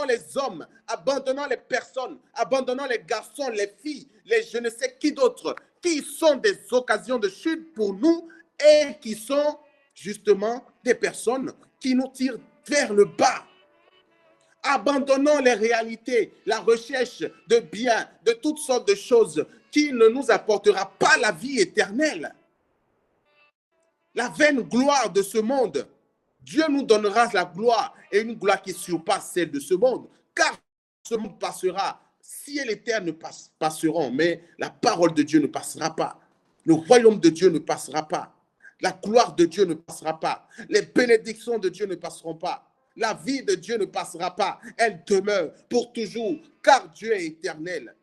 les hommes, abandonnons les personnes, abandonnons les garçons, les filles, les je ne sais qui d'autres, qui sont des occasions de chute pour nous et qui sont justement des personnes qui nous tirent vers le bas. Abandonnons les réalités, la recherche de biens, de toutes sortes de choses qui ne nous apportera pas la vie éternelle. La vaine gloire de ce monde, Dieu nous donnera la gloire et une gloire qui surpasse celle de ce monde, car ce monde passera, ciel et terre ne passeront, mais la parole de Dieu ne passera pas. Le royaume de Dieu ne passera pas. La gloire de Dieu ne passera pas. Les bénédictions de Dieu ne passeront pas. La vie de Dieu ne passera pas. Elle demeure pour toujours, car Dieu est éternel.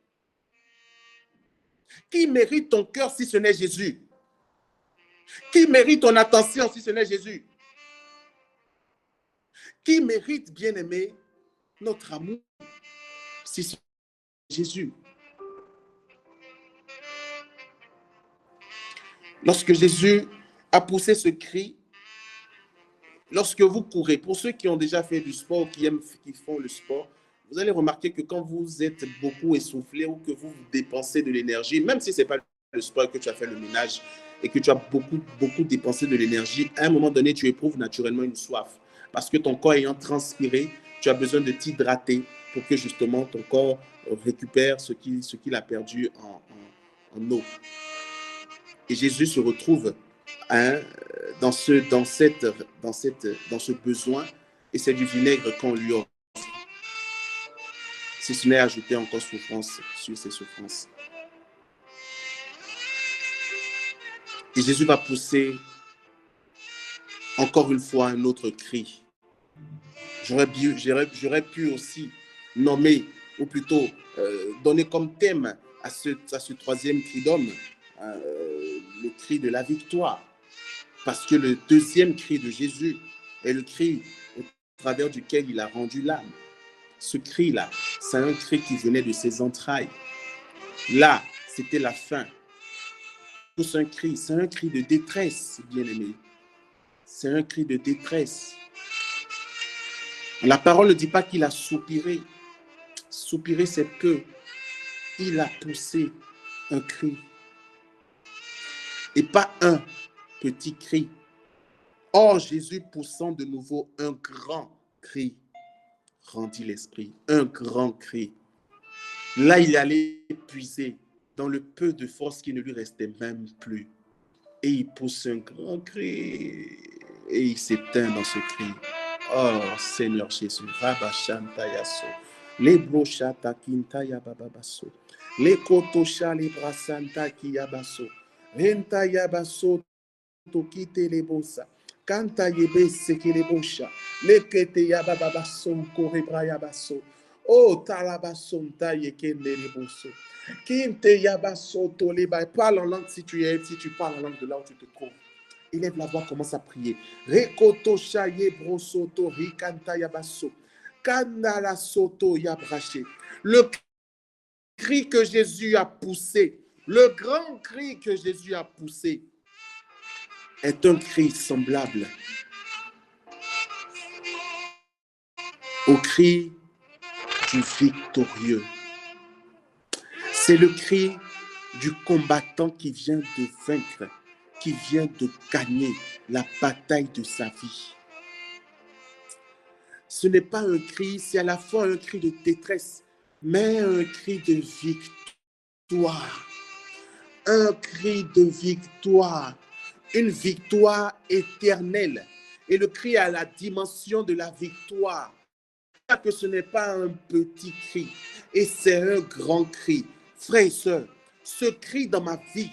Qui mérite ton cœur si ce n'est Jésus? Qui mérite ton attention si ce n'est Jésus? Qui mérite, bien-aimé, notre amour si ce n'est Jésus? Lorsque Jésus a poussé ce cri, lorsque vous courez, pour ceux qui ont déjà fait du sport, qui font le sport, vous allez remarquer que quand vous êtes beaucoup essoufflé ou que vous dépensez de l'énergie, même si ce n'est pas le sport que tu as fait le ménage et que tu as beaucoup dépensé de l'énergie, à un moment donné, tu éprouves naturellement une soif. Parce que ton corps ayant transpiré, tu as besoin de t'hydrater pour que justement ton corps récupère ce qu'il a perdu en eau. Et Jésus se retrouve dans ce besoin, et c'est du vinaigre qu'on lui offre. Si ce n'est ajouter encore souffrance sur ses souffrances. Et Jésus va pousser encore une fois un autre cri. J'aurais pu aussi nommer, ou plutôt donner comme thème à ce troisième cri d'homme, le cri de la victoire. Parce que le deuxième cri de Jésus est le cri au travers duquel il a rendu l'âme. Ce cri-là, c'est un cri qui venait de ses entrailles. Là, c'était la fin. C'est un cri de détresse, bien-aimé. C'est un cri de détresse. La parole ne dit pas qu'il a soupiré. Soupirer, c'est que il a poussé un cri. Et pas un petit cri. Or, Jésus poussant de nouveau un grand cri, rendit l'esprit. Un grand cri. Là, il allait puiser dans le peu de force qui ne lui restait même plus. Et il pousse un grand cri et il s'éteint dans ce cri. Oh Seigneur Jésus, Rabashanta Yaso, les brochata kinta yabababaso, les kotosha les brasanta ki yabaso, renta yabaso tokite les bosa, kanta yebe seke les bosha, les kete yabababaso korebra yabaso, oh talabasonta yekende les boso. Kinte yabaso toleba, parle en langue si tu parles en langue de là où tu te trouves. Élève la voix, commence à prier. Rekoto shaye brosoto rikanta yabaso. Kandala soto yabraché. Le cri que Jésus a poussé, le grand cri que Jésus a poussé, est un cri semblable au cri du victorieux. C'est le cri du combattant qui vient de vaincre, qui vient de gagner la bataille de sa vie. Ce n'est pas un cri, c'est à la fois un cri de détresse, mais un cri de victoire. Un cri de victoire, une victoire éternelle. Et le cri a la dimension de la victoire. Que ce n'est pas un petit cri, et c'est un grand cri. Frères et sœurs, ce cri dans ma vie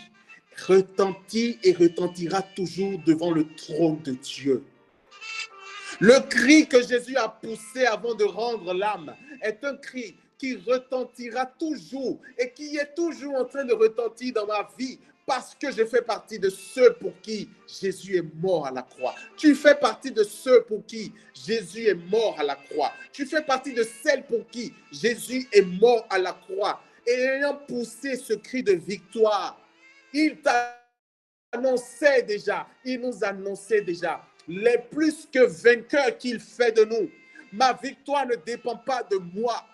retentit et retentira toujours devant le trône de Dieu. Le cri que Jésus a poussé avant de rendre l'âme est un cri qui retentira toujours et qui est toujours en train de retentir dans ma vie parce que je fais partie de ceux pour qui Jésus est mort à la croix. Tu fais partie de ceux pour qui Jésus est mort à la croix. Tu fais partie de celles pour qui Jésus est mort à la croix. Et ayant poussé ce cri de victoire, il t'annonçait déjà, il nous annonçait déjà les plus que vainqueurs qu'il fait de nous. Ma victoire ne dépend pas de moi.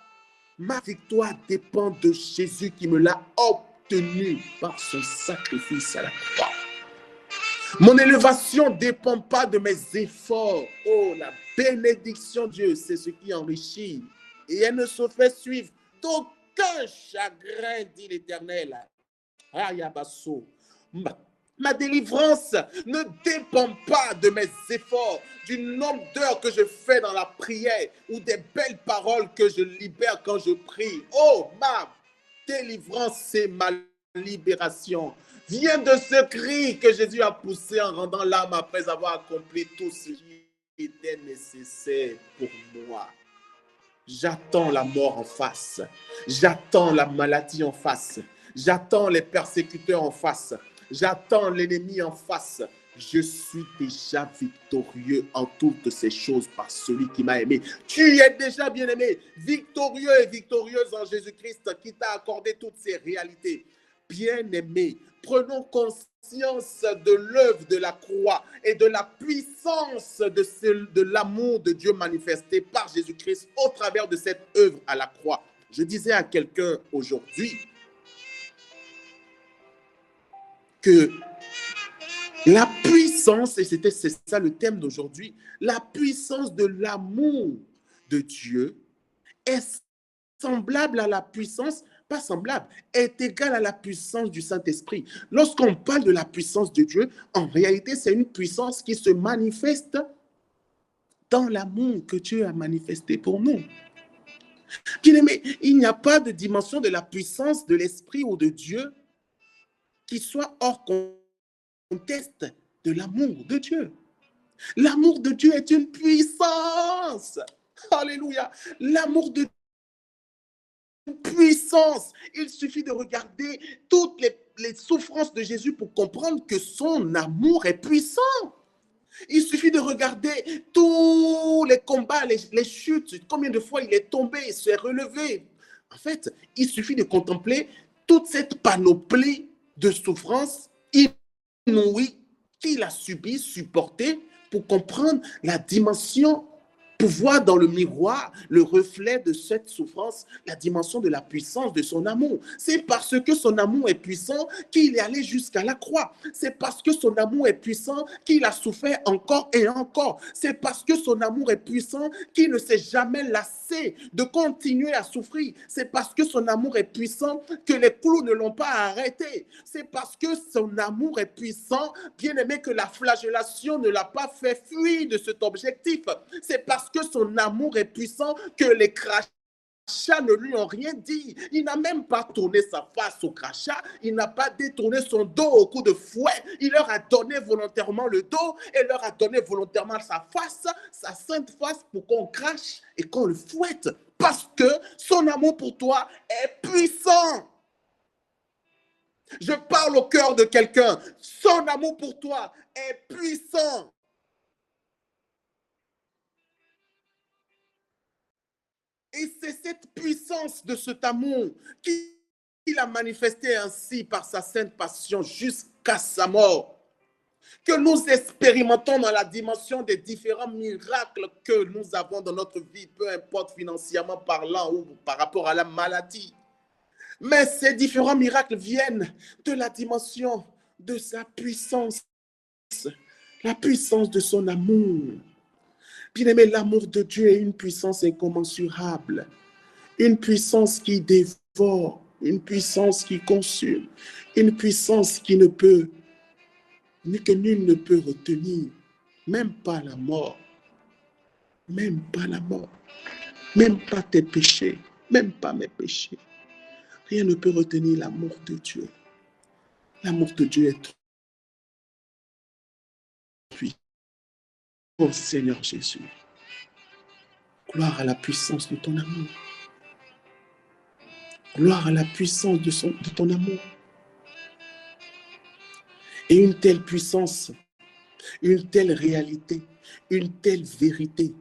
Ma victoire dépend de Jésus qui me l'a obtenue par son sacrifice à la croix. Mon élévation ne dépend pas de mes efforts. Oh, la bénédiction de Dieu, c'est ce qui enrichit. Et elle ne se fait suivre d'aucun chagrin, dit l'Éternel. Ayabaso. Ma délivrance ne dépend pas de mes efforts, du nombre d'heures que je fais dans la prière ou des belles paroles que je libère quand je prie. Oh, ma délivrance, c'est ma libération. Vient de ce cri que Jésus a poussé en rendant l'âme après avoir accompli tout ce qui était nécessaire pour moi. J'attends la mort en face. J'attends la maladie en face. J'attends les persécuteurs en face. J'attends l'ennemi en face. Je suis déjà victorieux en toutes ces choses par celui qui m'a aimé. Tu es déjà bien aimé, victorieux et victorieuse en Jésus-Christ qui t'a accordé toutes ces réalités. Bien-aimé, prenons conscience de l'œuvre de la croix et de la puissance de l'amour de Dieu manifesté par Jésus-Christ au travers de cette œuvre à la croix. Je disais à quelqu'un aujourd'hui que la puissance, et c'est ça le thème d'aujourd'hui, la puissance de l'amour de Dieu est semblable à la puissance, pas semblable, est égale à la puissance du Saint-Esprit. Lorsqu'on parle de la puissance de Dieu, en réalité, c'est une puissance qui se manifeste dans l'amour que Dieu a manifesté pour nous. Bien-aimé, il n'y a pas de dimension de la puissance de l'Esprit ou de Dieu qui soit hors contexte de l'amour de Dieu. L'amour de Dieu est une puissance. Alléluia. L'amour de Dieu est une puissance. Il suffit de regarder toutes les souffrances de Jésus pour comprendre que son amour est puissant. Il suffit de regarder tous les combats, les chutes, combien de fois il est tombé, il s'est relevé. En fait, il suffit de contempler toute cette panoplie de souffrances inouïes qu'il a subi, supporté, pour comprendre la dimension pour voir dans le miroir le reflet de cette souffrance, la dimension de la puissance de son amour. C'est parce que son amour est puissant qu'il est allé jusqu'à la croix. C'est parce que son amour est puissant qu'il a souffert encore et encore. C'est parce que son amour est puissant qu'il ne s'est jamais lassé de continuer à souffrir. C'est parce que son amour est puissant que les clous ne l'ont pas arrêté. C'est parce que son amour est puissant, bien aimé, que la flagellation ne l'a pas fait fuir de cet objectif. C'est parce que son amour est puissant que les crachats ne lui ont rien dit. Il n'a même pas tourné sa face au crachat. Il n'a pas détourné son dos au coup de fouet. Il leur a donné volontairement le dos et leur a donné volontairement sa face, sa sainte face, pour qu'on crache et qu'on le fouette. Parce que son amour pour toi est puissant. Je parle au cœur de quelqu'un. Son amour pour toi est puissant. Et c'est cette puissance de cet amour qu'il a manifesté ainsi par sa sainte passion jusqu'à sa mort, que nous expérimentons dans la dimension des différents miracles que nous avons dans notre vie, peu importe financièrement parlant ou par rapport à la maladie. Mais ces différents miracles viennent de la dimension de sa puissance, la puissance de son amour. Bien-aimé, l'amour de Dieu est une puissance incommensurable, une puissance qui dévore, une puissance qui consume, une puissance qui ne peut, que nul ne peut retenir, même pas la mort, même pas la mort, même pas tes péchés, même pas mes péchés. Rien ne peut retenir l'amour de Dieu. L'amour de Dieu est trop puissant. Oh Seigneur Jésus, gloire à la puissance de ton amour. Gloire à la puissance de ton amour. Et une telle puissance, une telle réalité, une telle vérité,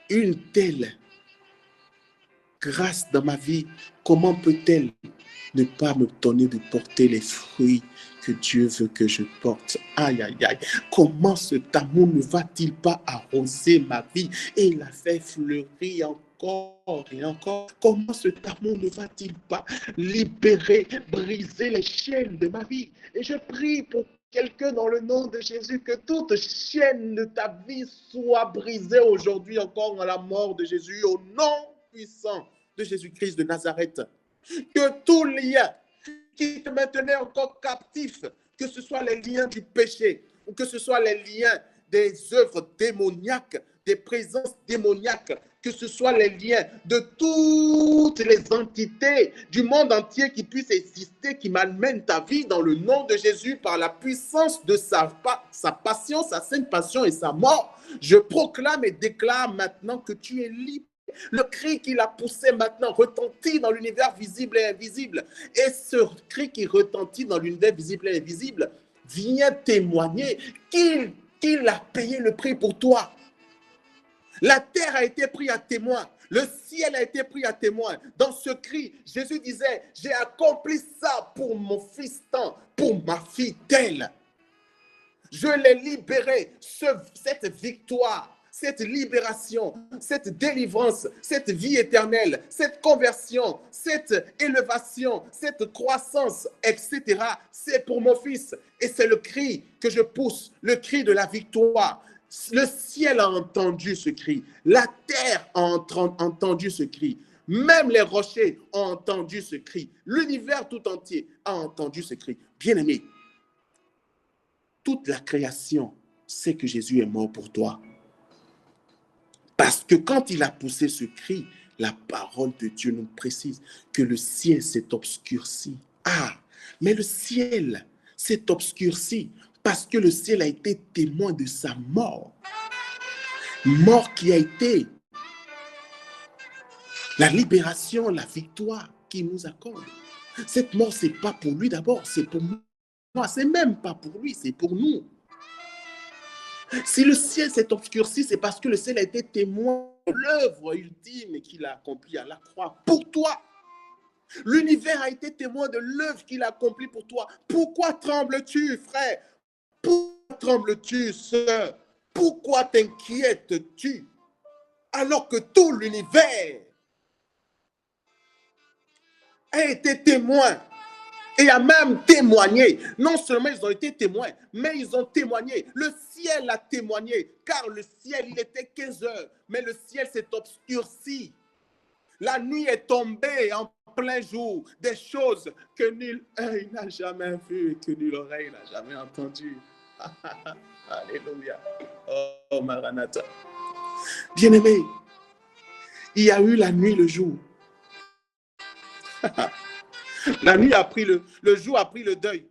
une telle grâce dans ma vie, comment peut-elle ne pas me donner de porter les fruits que Dieu veut que je porte? Aïe, aïe, aïe. Comment cet amour ne va-t-il pas arroser ma vie et la faire fleurir encore et encore? Comment cet amour ne va-t-il pas libérer, briser les chaînes de ma vie? Et je prie pour quelqu'un dans le nom de Jésus, que toute chaîne de ta vie soit brisée aujourd'hui encore dans la mort de Jésus, au nom puissant de Jésus-Christ de Nazareth. Que tout lien qui te maintenait encore captif, que ce soit les liens du péché, ou que ce soit les liens des œuvres démoniaques, des présences démoniaques, que ce soit les liens de toutes les entités du monde entier qui puissent exister, qui malmènent ta vie dans le nom de Jésus par la puissance de sa passion, sa sainte passion et sa mort. Je proclame et déclare maintenant que tu es libre. Le cri qu'il a poussé maintenant retentit dans l'univers visible et invisible. Et ce cri qui retentit dans l'univers visible et invisible vient témoigner qu'il a payé le prix pour toi. La terre a été prise à témoin. Le ciel a été pris à témoin. Dans ce cri, Jésus disait, j'ai accompli ça pour mon fils tant, pour ma fille telle. Je l'ai libéré, cette victoire, cette libération, cette délivrance, cette vie éternelle, cette conversion, cette élévation, cette croissance, etc. C'est pour mon fils. Et c'est le cri que je pousse, le cri de la victoire. Le ciel a entendu ce cri. La terre a entendu ce cri. Même les rochers ont entendu ce cri. L'univers tout entier a entendu ce cri. Bien-aimé, toute la création sait que Jésus est mort pour toi. Parce que quand il a poussé ce cri, la parole de Dieu nous précise que le ciel s'est obscurci. Ah, mais le ciel s'est obscurci parce que le ciel a été témoin de sa mort. Mort qui a été la libération, la victoire qu'il nous accorde. Cette mort, ce n'est pas pour lui d'abord, c'est pour moi. C'est même pas pour lui, c'est pour nous. Si le ciel s'est obscurci, c'est parce que le ciel a été témoin de l'œuvre ultime qu'il a accomplie à la croix pour toi. L'univers a été témoin de l'œuvre qu'il a accomplie pour toi. Pourquoi trembles-tu, frère? Pourquoi trembles-tu, sœur? Pourquoi t'inquiètes-tu? alors que tout l'univers a été témoin et a même témoigné. Non seulement ils ont été témoins, mais ils ont témoigné. Le ciel a témoigné, car le ciel, il était 15 heures, mais le ciel s'est obscurci. La nuit est tombée en plein jour, des choses que nul œil n'a jamais vues et que nulle oreille n'a jamais entendues. Alléluia. Oh, Maranatha. Bien-aimé, il y a eu la nuit, le jour. La nuit a pris le jour a pris le deuil.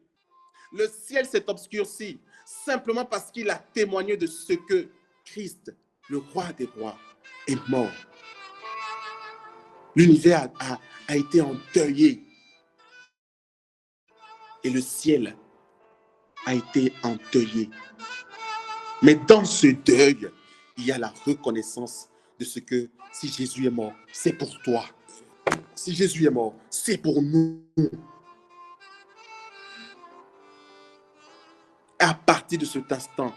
Le ciel s'est obscurci simplement parce qu'il a témoigné de ce que Christ, le roi des rois, est mort. L'univers a été endeuillé et le ciel a été endeuillé. Mais dans ce deuil, il y a la reconnaissance de ce que si Jésus est mort, c'est pour toi. Si Jésus est mort, c'est pour nous. À partir de cet instant,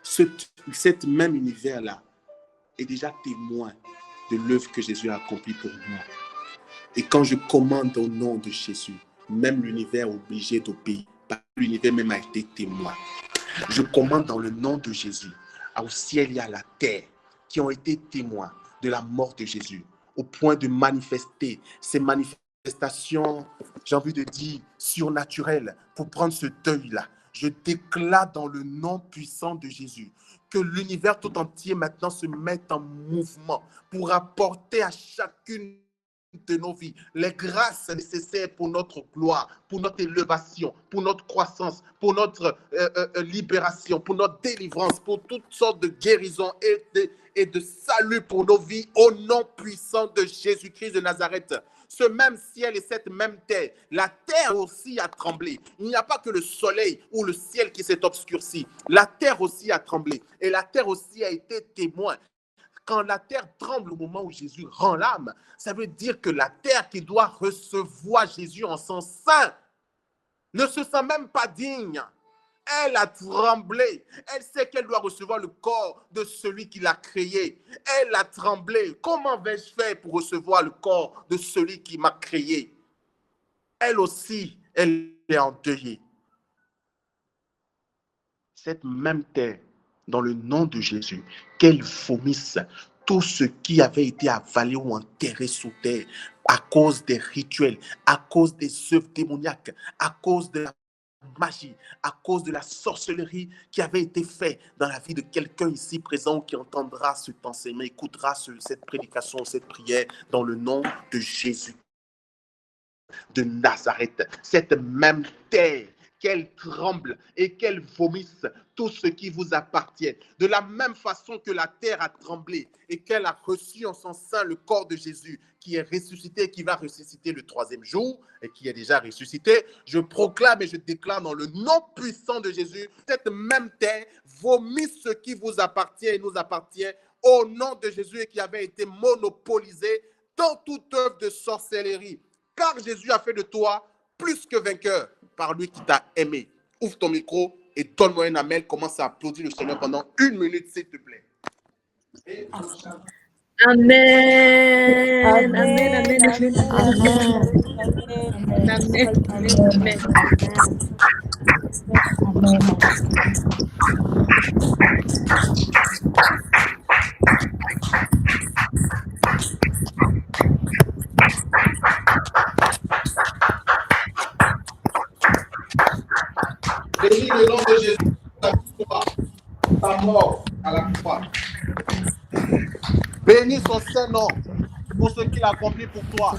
cet même univers-là est déjà témoin de l'œuvre que Jésus a accomplie pour moi. Et quand je commande au nom de Jésus, même l'univers est obligé d'obéir. L'univers même a été témoin. Je commande dans le nom de Jésus, au ciel et à la terre, qui ont été témoins de la mort de Jésus, au point de manifester ces manifestations, j'ai envie de dire, surnaturelles, pour prendre ce deuil-là. Je déclare dans le nom puissant de Jésus que l'univers tout entier maintenant se mette en mouvement pour apporter à chacune de nos vies les grâces nécessaires pour notre gloire, pour notre élévation, pour notre croissance, pour notre libération, pour notre délivrance, pour toutes sortes de guérisons et de salut pour nos vies au nom puissant de Jésus-Christ de Nazareth. Ce même ciel et cette même terre, la terre aussi a tremblé. Il n'y a pas que le soleil ou le ciel qui s'est obscurci. La terre aussi a tremblé et la terre aussi a été témoin. Quand la terre tremble au moment où Jésus rend l'âme, ça veut dire que la terre qui doit recevoir Jésus en son sein ne se sent même pas digne. Elle a tremblé. Elle sait qu'elle doit recevoir le corps de celui qui l'a créé. Elle a tremblé. Comment vais-je faire pour recevoir le corps de celui qui m'a créé? Elle aussi, elle est endeuillée. Cette même terre, dans le nom de Jésus, qu'elle vomisse tout ce qui avait été avalé ou enterré sous terre à cause des rituels, à cause des œuvres démoniaques, à cause de la magie, à cause de la sorcellerie qui avait été faite dans la vie de quelqu'un ici présent ou qui entendra cet enseignement, écoutera cette prédication, cette prière dans le nom de Jésus de Nazareth. Cette même terre, qu'elle tremble et qu'elle vomisse tout ce qui vous appartient. De la même façon que la terre a tremblé et qu'elle a reçu en son sein le corps de Jésus qui est ressuscité, qui va ressusciter le troisième jour et qui est déjà ressuscité, je proclame et je déclare dans le nom puissant de Jésus, cette même terre vomisse ce qui vous appartient et nous appartient au nom de Jésus et qui avait été monopolisé dans toute œuvre de sorcellerie. Car Jésus a fait de toi plus que vainqueur par lui qui t'a aimé. Ouvre ton micro et donne-moi un amen. Commence à applaudir le Seigneur pendant 1 minute, s'il te plaît. Amen. Amen. Amen. Amen. Amen. Bénis le nom de Jésus, ta mort à la croix. Bénis son Saint-Nom pour ce qu'il a accompli pour toi.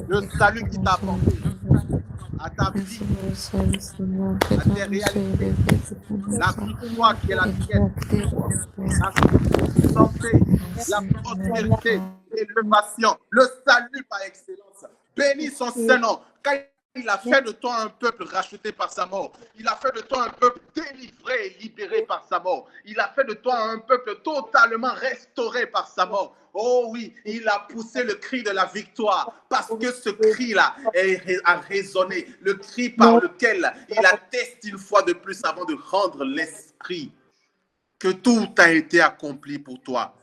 Le salut qu'il t'a apporté à ta vie, à tes réalités, la victoire qui est la tienne, la santé, la prospérité, l'élévation, le salut par excellence. Bénis son Saint-Nom. Quand il a fait de toi un peuple racheté par sa mort. Il a fait de toi un peuple délivré et libéré par sa mort. Il a fait de toi un peuple totalement restauré par sa mort. Oh oui, il a poussé le cri de la victoire parce que ce cri-là a résonné. Le cri par lequel il atteste une fois de plus avant de rendre l'esprit que tout a été accompli pour toi.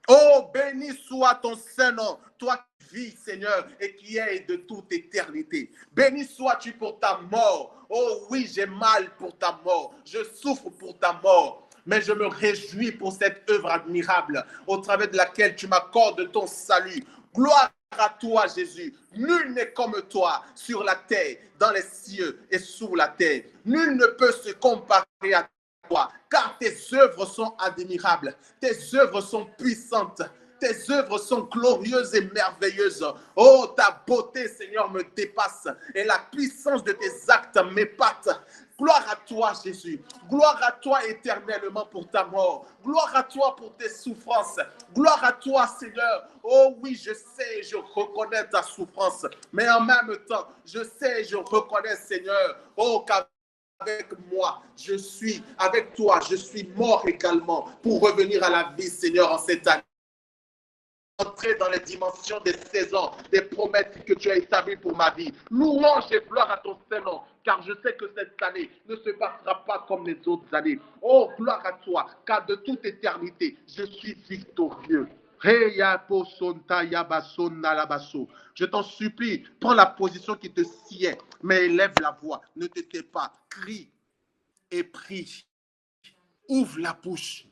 Oh, béni soit ton Saint-Nom, toi qui vis, Seigneur, et qui es de toute éternité. Béni sois-tu pour ta mort. Oh oui, j'ai mal pour ta mort. Je souffre pour ta mort. Mais je me réjouis pour cette œuvre admirable au travers de laquelle tu m'accordes ton salut. Gloire à toi, Jésus. Nul n'est comme toi sur la terre, dans les cieux et sous la terre. Nul ne peut se comparer à toi, car tes œuvres sont admirables, tes œuvres sont puissantes, tes œuvres sont glorieuses et merveilleuses. Oh, ta beauté, Seigneur, me dépasse et la puissance de tes actes m'épate. Gloire à toi, Jésus. Gloire à toi éternellement pour ta mort. Gloire à toi pour tes souffrances. Gloire à toi, Seigneur. Oh oui, je sais, je reconnais ta souffrance. Mais en même temps, je sais, je reconnais, Seigneur, oh, avec moi, je suis avec toi, je suis mort également pour revenir à la vie, Seigneur, en cette année. Entrer dans les dimensions des saisons, des promesses que tu as établies pour ma vie. Louange et gloire à ton Saint-Nom, car je sais que cette année ne se passera pas comme les autres années. Oh, gloire à toi, car de toute éternité, je suis victorieux. Je t'en supplie, prends la position qui te sied, mais élève la voix, ne te tais pas, crie et prie. Ouvre la bouche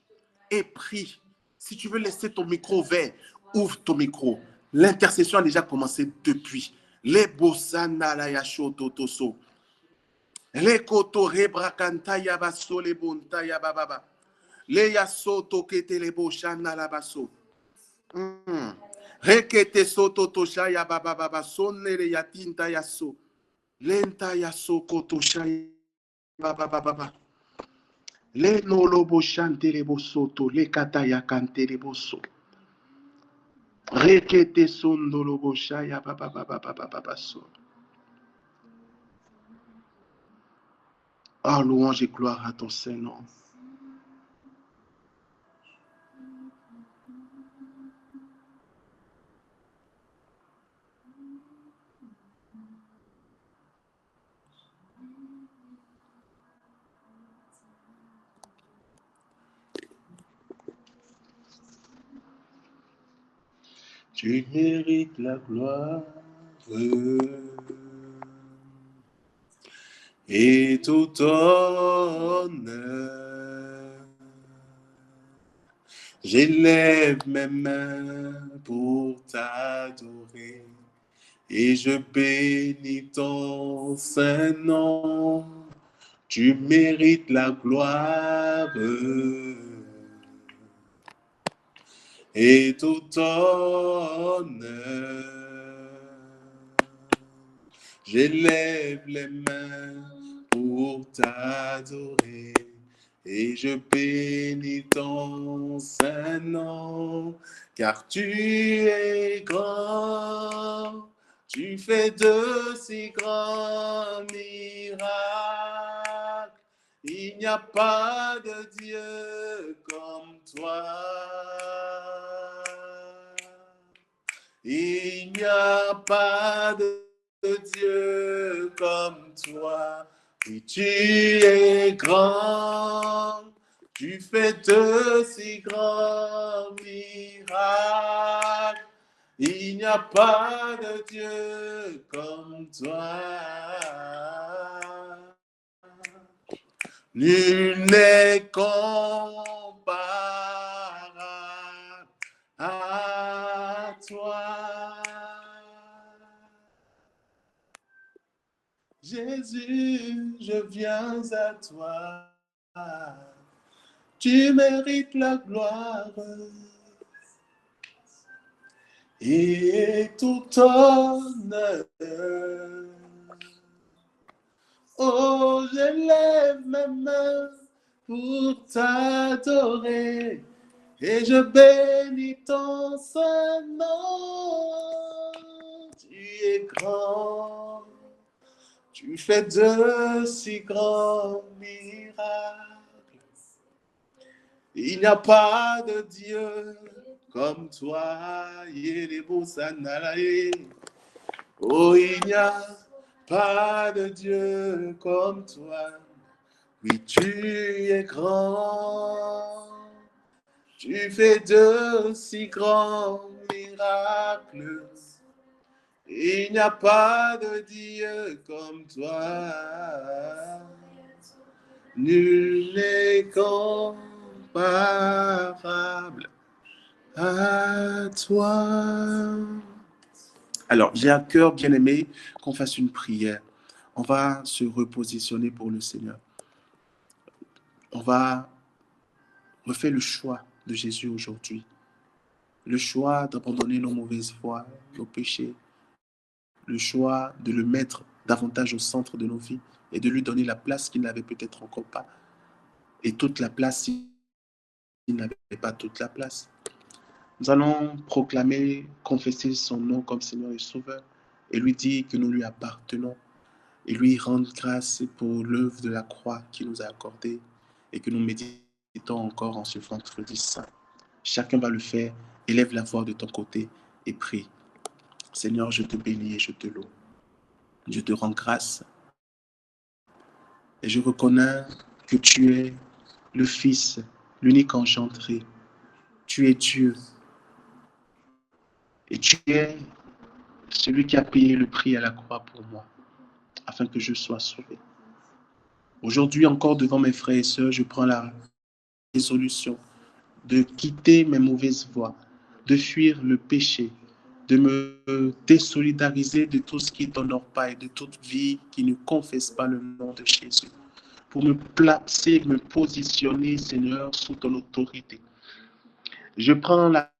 et prie. Si tu veux laisser ton micro ouvert, ouvre ton micro. L'intercession a déjà commencé depuis. Les bossana la yasho totoso. Les koto rebrakanta yabaso les bonta yababa. Les yaso tokete les boshana la baso. Rekete soto tosha yababa sonne le yatinta yaso. Lenta yaso kotosha yababa. Le nolobo chante le bosoto, le kataya kante le boso. Rekete sondo lobo shaya baba so. Oh, louange et gloire à ton Saint-Nom. Tu mérites la gloire et tout honneur. J'élève mes mains pour t'adorer et je bénis ton Saint-Nom. Tu mérites la gloire et tout honneur. J'élève les mains pour t'adorer et je bénis ton Saint-Nom, car tu es grand, tu fais de si grands miracles. Il n'y a pas de Dieu comme toi. Il n'y a pas de Dieu comme toi. Oui, tu es grand, tu fais de si grands miracles. Il n'y a pas de Dieu comme toi. Nul n'est comparable à toi. Jésus, je viens à toi. Tu mérites la gloire et tout honneur. Oh, j'élève mes mains pour t'adorer et je bénis ton Saint-Nom. Tu es grand, tu fais de si grands miracles. Il n'y a pas de Dieu comme toi. Oh, il n'y a pas de Dieu comme toi. Oui, tu es grand. Tu fais de si grands miracles. Il n'y a pas de Dieu comme toi. Nul n'est comparable à toi. Alors, j'ai à cœur, bien-aimé, qu'on fasse une prière. On va se repositionner pour le Seigneur. On va refaire le choix de Jésus aujourd'hui. Le choix d'abandonner nos mauvaises voies, nos péchés. Le choix de le mettre davantage au centre de nos vies et de lui donner la place qu'il n'avait peut-être encore pas. Et toute la place s'il n'avait pas toute la place. Nous allons proclamer, confesser son nom comme Seigneur et Sauveur et lui dire que nous lui appartenons et lui rendre grâce pour l'œuvre de la croix qu'il nous a accordée et que nous méditons encore en ce vendredi saint. Chacun va le faire. Élève la voix de ton côté et prie. Seigneur, je te bénis et je te loue. Je te rends grâce et je reconnais que tu es le Fils, l'unique engendré. Tu es Dieu et tu es celui qui a payé le prix à la croix pour moi, afin que je sois sauvé. Aujourd'hui encore devant mes frères et sœurs, je prends la résolution de quitter mes mauvaises voies, de fuir le péché, de me désolidariser de tout ce qui ne t'honore pas et de toute vie qui ne confesse pas le nom de Jésus, pour me placer, me positionner, Seigneur, sous ton autorité. Je prends la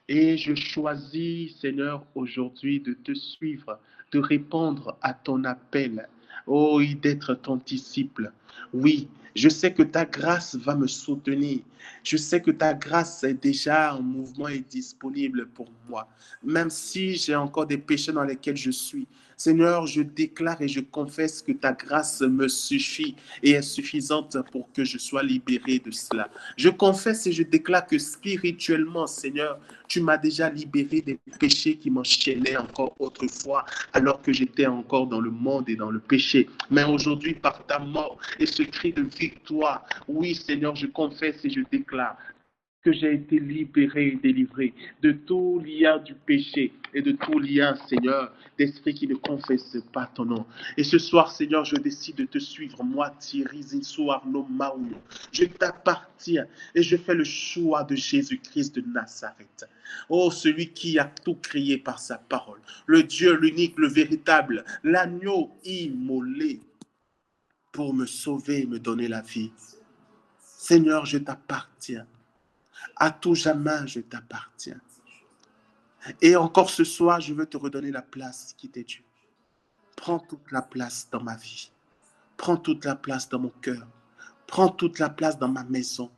et je choisis, Seigneur, aujourd'hui de te suivre, de répondre à ton appel. Oh, et d'être ton disciple. Oui, je sais que ta grâce va me soutenir. Je sais que ta grâce est déjà en mouvement et disponible pour moi. Même si j'ai encore des péchés dans lesquels je suis. Seigneur, je déclare et je confesse que ta grâce me suffit et est suffisante pour que je sois libéré de cela. Je confesse et je déclare que spirituellement, Seigneur, tu m'as déjà libéré des péchés qui m'enchaînaient encore autrefois, alors que j'étais encore dans le monde et dans le péché. Mais aujourd'hui, par ta mort et ce cri de victoire, oui, Seigneur, je confesse et je déclare que j'ai été libéré et délivré de tout lien du péché et de tout lien, Seigneur, d'esprit qui ne confesse pas ton nom. Et ce soir, Seigneur, je décide de te suivre, moi, Thierry Zinsou Arnaud Maouno. Je t'appartiens et je fais le choix de Jésus-Christ de Nazareth. Oh, celui qui a tout créé par sa parole, le Dieu, l'unique, le véritable, l'agneau immolé pour me sauver et me donner la vie. Seigneur, je t'appartiens. À tout jamais, je t'appartiens. Et encore ce soir, je veux te redonner la place qui t'est due. Prends toute la place dans ma vie. Prends toute la place dans mon cœur. Prends toute la place dans ma maison.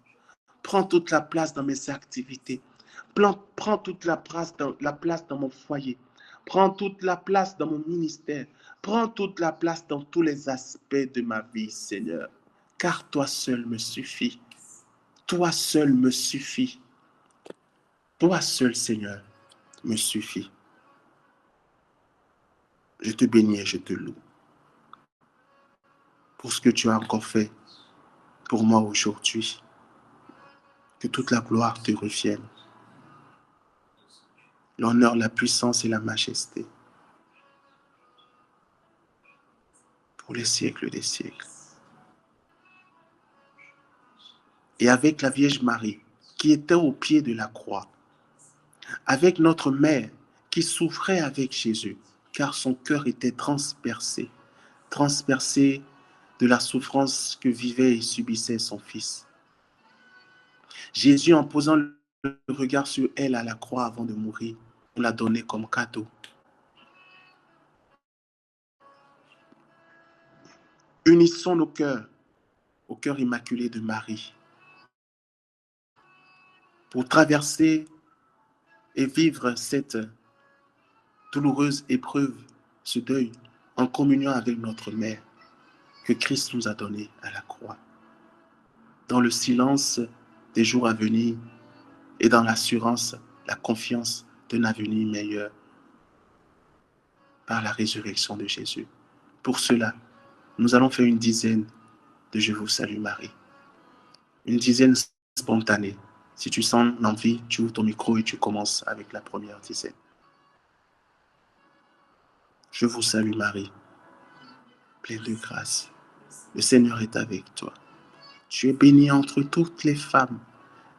Prends toute la place dans mes activités. Prends toute la place dans mon foyer. Prends toute la place dans mon ministère. Prends toute la place dans tous les aspects de ma vie, Seigneur. Car toi seul me suffit. Toi seul me suffit. Toi seul, Seigneur, me suffit. Je te bénis et je te loue pour ce que tu as encore fait pour moi aujourd'hui. Que toute la gloire te revienne. L'honneur, la puissance et la majesté. Pour les siècles des siècles. Et avec la Vierge Marie, qui était au pied de la croix, avec notre mère qui souffrait avec Jésus, car son cœur était transpercé de la souffrance que vivait et subissait son fils. Jésus, en posant le regard sur elle à la croix avant de mourir, nous l'a donné comme cadeau. Unissons nos cœurs au cœur immaculé de Marie pour traverser et vivre cette douloureuse épreuve, ce deuil, en communion avec notre mère que Christ nous a donné à la croix. Dans le silence des jours à venir et dans l'assurance, la confiance d'un avenir meilleur par la résurrection de Jésus. Pour cela, nous allons faire une dizaine de Je vous salue Marie. Une dizaine spontanée. Si tu sens l'envie, tu ouvres ton micro et tu commences avec la première dizaine. Je vous salue Marie, pleine de grâce. Le Seigneur est avec toi. Tu es bénie entre toutes les femmes.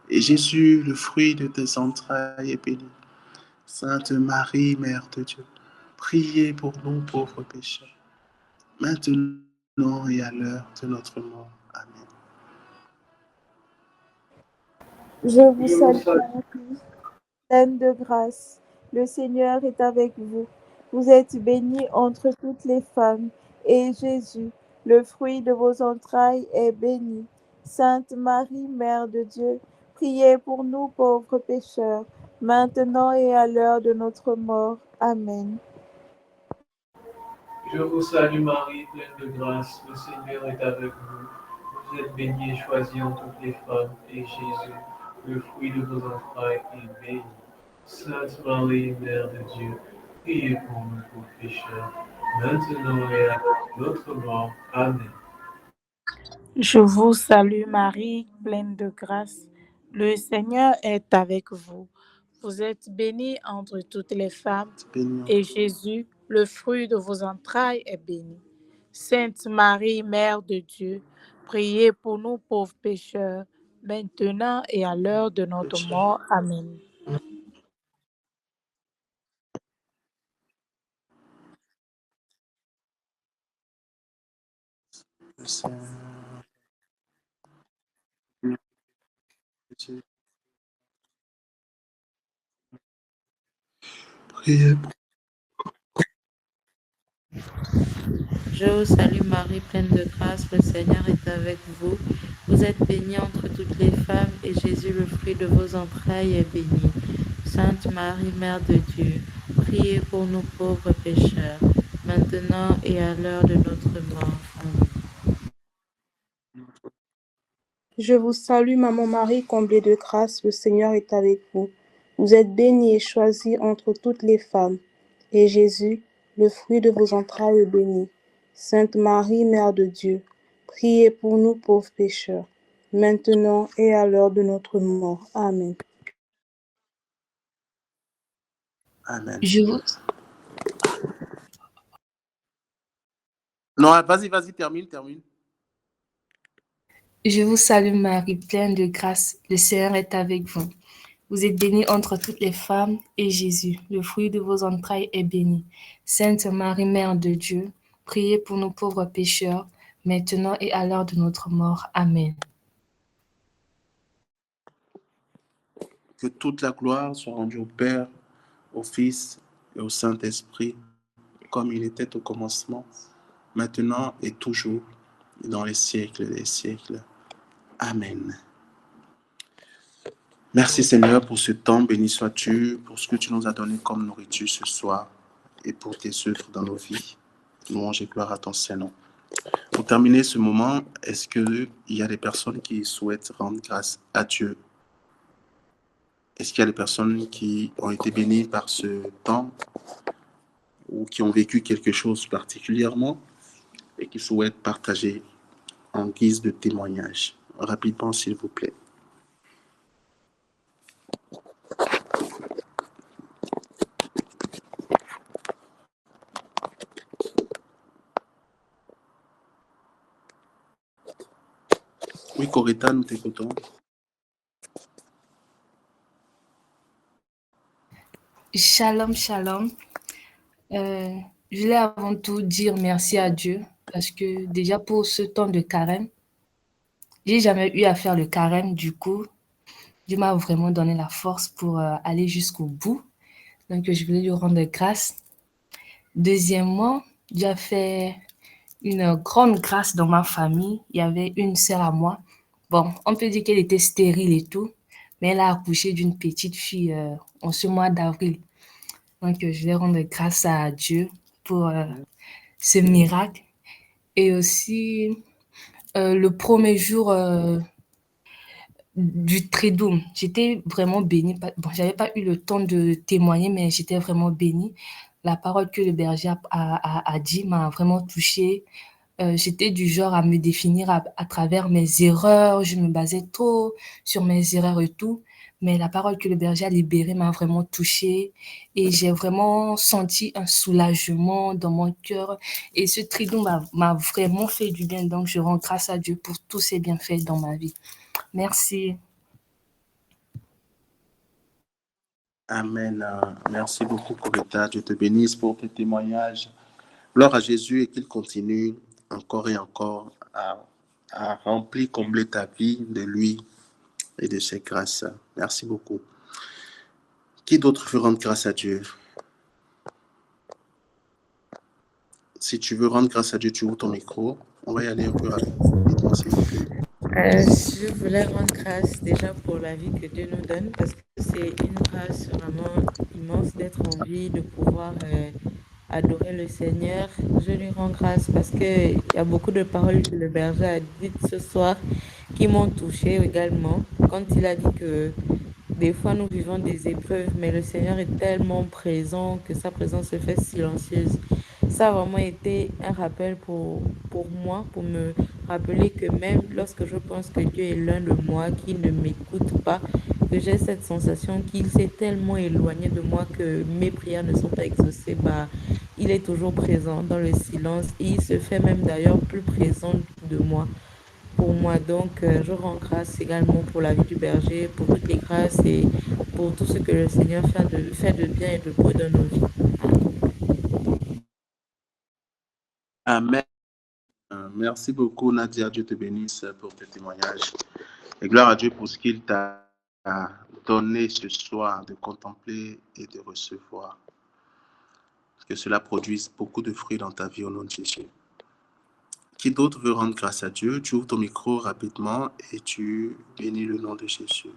Et Jésus, le fruit de tes entrailles, est béni. Sainte Marie, Mère de Dieu, priez pour nous pauvres pécheurs, maintenant et à l'heure de notre mort. Amen. Je vous salue Marie, pleine de grâce. Le Seigneur est avec vous. Vous êtes bénie entre toutes les femmes, et Jésus, le fruit de vos entrailles, est béni. Sainte Marie, Mère de Dieu, priez pour nous pauvres pécheurs, maintenant et à l'heure de notre mort. Amen. Je vous salue Marie, pleine de grâce, le Seigneur est avec vous. Vous êtes bénie et choisie entre toutes les femmes, et Jésus, le fruit de vos entrailles, est béni. Sainte Marie, Mère de Dieu, priez pour nous pauvres pécheurs, maintenant et à l'heure de notre mort. Amen. Je vous salue Marie, pleine de grâce. Le Seigneur est avec vous. Vous êtes bénie entre toutes les femmes, et Jésus, le fruit de vos entrailles, est béni. Sainte Marie, Mère de Dieu, priez pour nous pauvres pécheurs, maintenant et à l'heure de notre mort. Amen. Priez. Je vous salue Marie, pleine de grâce, le Seigneur est avec vous. Vous êtes bénie entre toutes les femmes, et Jésus, le fruit de vos entrailles, est béni. Sainte Marie, Mère de Dieu, priez pour nous pauvres pécheurs, maintenant et à l'heure de notre mort. Amen. Je vous salue, Maman Marie, comblée de grâce, le Seigneur est avec vous. Vous êtes bénie et choisie entre toutes les femmes, et Jésus, le fruit de vos entrailles, est béni. Sainte Marie, Mère de Dieu, priez pour nous pauvres pécheurs, maintenant et à l'heure de notre mort. Amen. Amen. Non, vas-y, termine. Je vous salue Marie, pleine de grâce, le Seigneur est avec vous. Vous êtes bénie entre toutes les femmes, et Jésus, le fruit de vos entrailles, est béni. Sainte Marie, Mère de Dieu, priez pour nous pauvres pécheurs, maintenant et à l'heure de notre mort. Amen. Que toute la gloire soit rendue au Père, au Fils et au Saint-Esprit, comme il était au commencement, maintenant et toujours, et dans les siècles des siècles. Amen. Merci Seigneur pour ce temps, béni sois-tu, pour ce que tu nous as donné comme nourriture ce soir et pour tes œuvres dans nos vies. Louange et gloire à ton Saint-Nom. Pour terminer ce moment, est-ce qu'il y a des personnes qui souhaitent rendre grâce à Dieu? Est-ce qu'il y a des personnes qui ont été bénies par ce temps ou qui ont vécu quelque chose particulièrement et qui souhaitent partager en guise de témoignage? Rapidement, s'il vous plaît. Oui, Coretta, nous t'écoutons. Shalom, shalom. Je voulais avant tout dire merci à Dieu parce que déjà pour ce temps de carême, j'ai jamais eu à faire le carême. Du coup, Dieu m'a vraiment donné la force pour aller jusqu'au bout. Donc, je voulais lui rendre grâce. Deuxièmement, Dieu a fait une grande grâce dans ma famille. Il y avait une sœur à moi. Bon, on peut dire qu'elle était stérile et tout, mais elle a accouché d'une petite fille en ce mois d'avril. Donc, je vais rendre grâce à Dieu pour ce miracle. Et aussi, le premier jour du Triduum, j'étais vraiment bénie. Bon, j'avais pas eu le temps de témoigner, mais j'étais vraiment bénie. La parole que le berger a dit m'a vraiment touchée. J'étais du genre à me définir à travers mes erreurs. Je me basais trop sur mes erreurs et tout. mais la parole que le berger a libérée m'a vraiment touchée et j'ai vraiment senti un soulagement dans mon cœur. Et ce tridon m'a vraiment fait du bien. Donc, je rends grâce à Dieu pour tous ses bienfaits dans ma vie. Merci. Amen. Merci beaucoup, Coretta. Dieu te bénisse pour tes témoignages. Gloire à Jésus et qu'il continue encore et encore à remplir, combler ta vie de lui et de ses grâces. Merci beaucoup. Qui d'autre veut rendre grâce à Dieu? Si tu veux rendre grâce à Dieu, tu ouvres ton micro. On va y aller un peu rapidement, s'il vous plaît. Je voulais rendre grâce déjà pour la vie que Dieu nous donne parce que c'est une grâce vraiment immense d'être en vie, de pouvoir adorer le Seigneur. Je lui rends grâce parce qu'il y a beaucoup de paroles que le berger a dites ce soir qui m'ont touchée également. Quand il a dit que des fois nous vivons des épreuves, mais le Seigneur est tellement présent que sa présence se fait silencieuse. Ça a vraiment été un rappel pour moi, pour me rappeler que même lorsque je pense que Dieu est loin de moi, qu'il ne m'écoute pas, que j'ai cette sensation qu'il s'est tellement éloigné de moi que mes prières ne sont pas exaucées, il est toujours présent dans le silence et il se fait même d'ailleurs plus présent de moi. Pour moi, donc, je rends grâce également pour la vie du berger, pour toutes les grâces et pour tout ce que le Seigneur fait de bien et de beau dans nos vies. Amen. Merci beaucoup, Nadia. Dieu te bénisse pour tes témoignages. Et gloire à Dieu pour ce qu'il t'a donné ce soir de contempler et de recevoir. Que cela produise beaucoup de fruits dans ta vie au nom de Jésus. Qui d'autre veut rendre grâce à Dieu? Tu ouvres ton micro rapidement et tu bénis le nom de Jésus.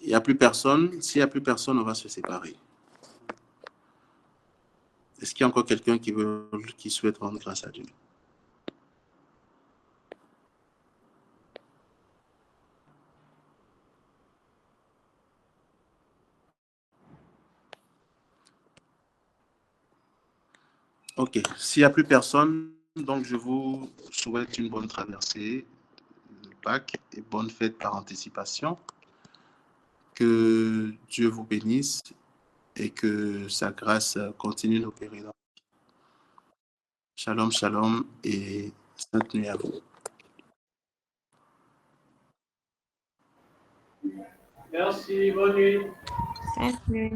Il n'y a plus personne. S'il n'y a plus personne, on va se séparer. Est-ce qu'il y a encore quelqu'un qui souhaite rendre grâce à Dieu? Ok, s'il n'y a plus personne, donc je vous souhaite une bonne traversée de Pâques et bonne fête par anticipation. Que Dieu vous bénisse et que sa grâce continue d'opérer. Shalom, shalom et sainte nuit à vous. Merci, bonne nuit. Sainte nuit.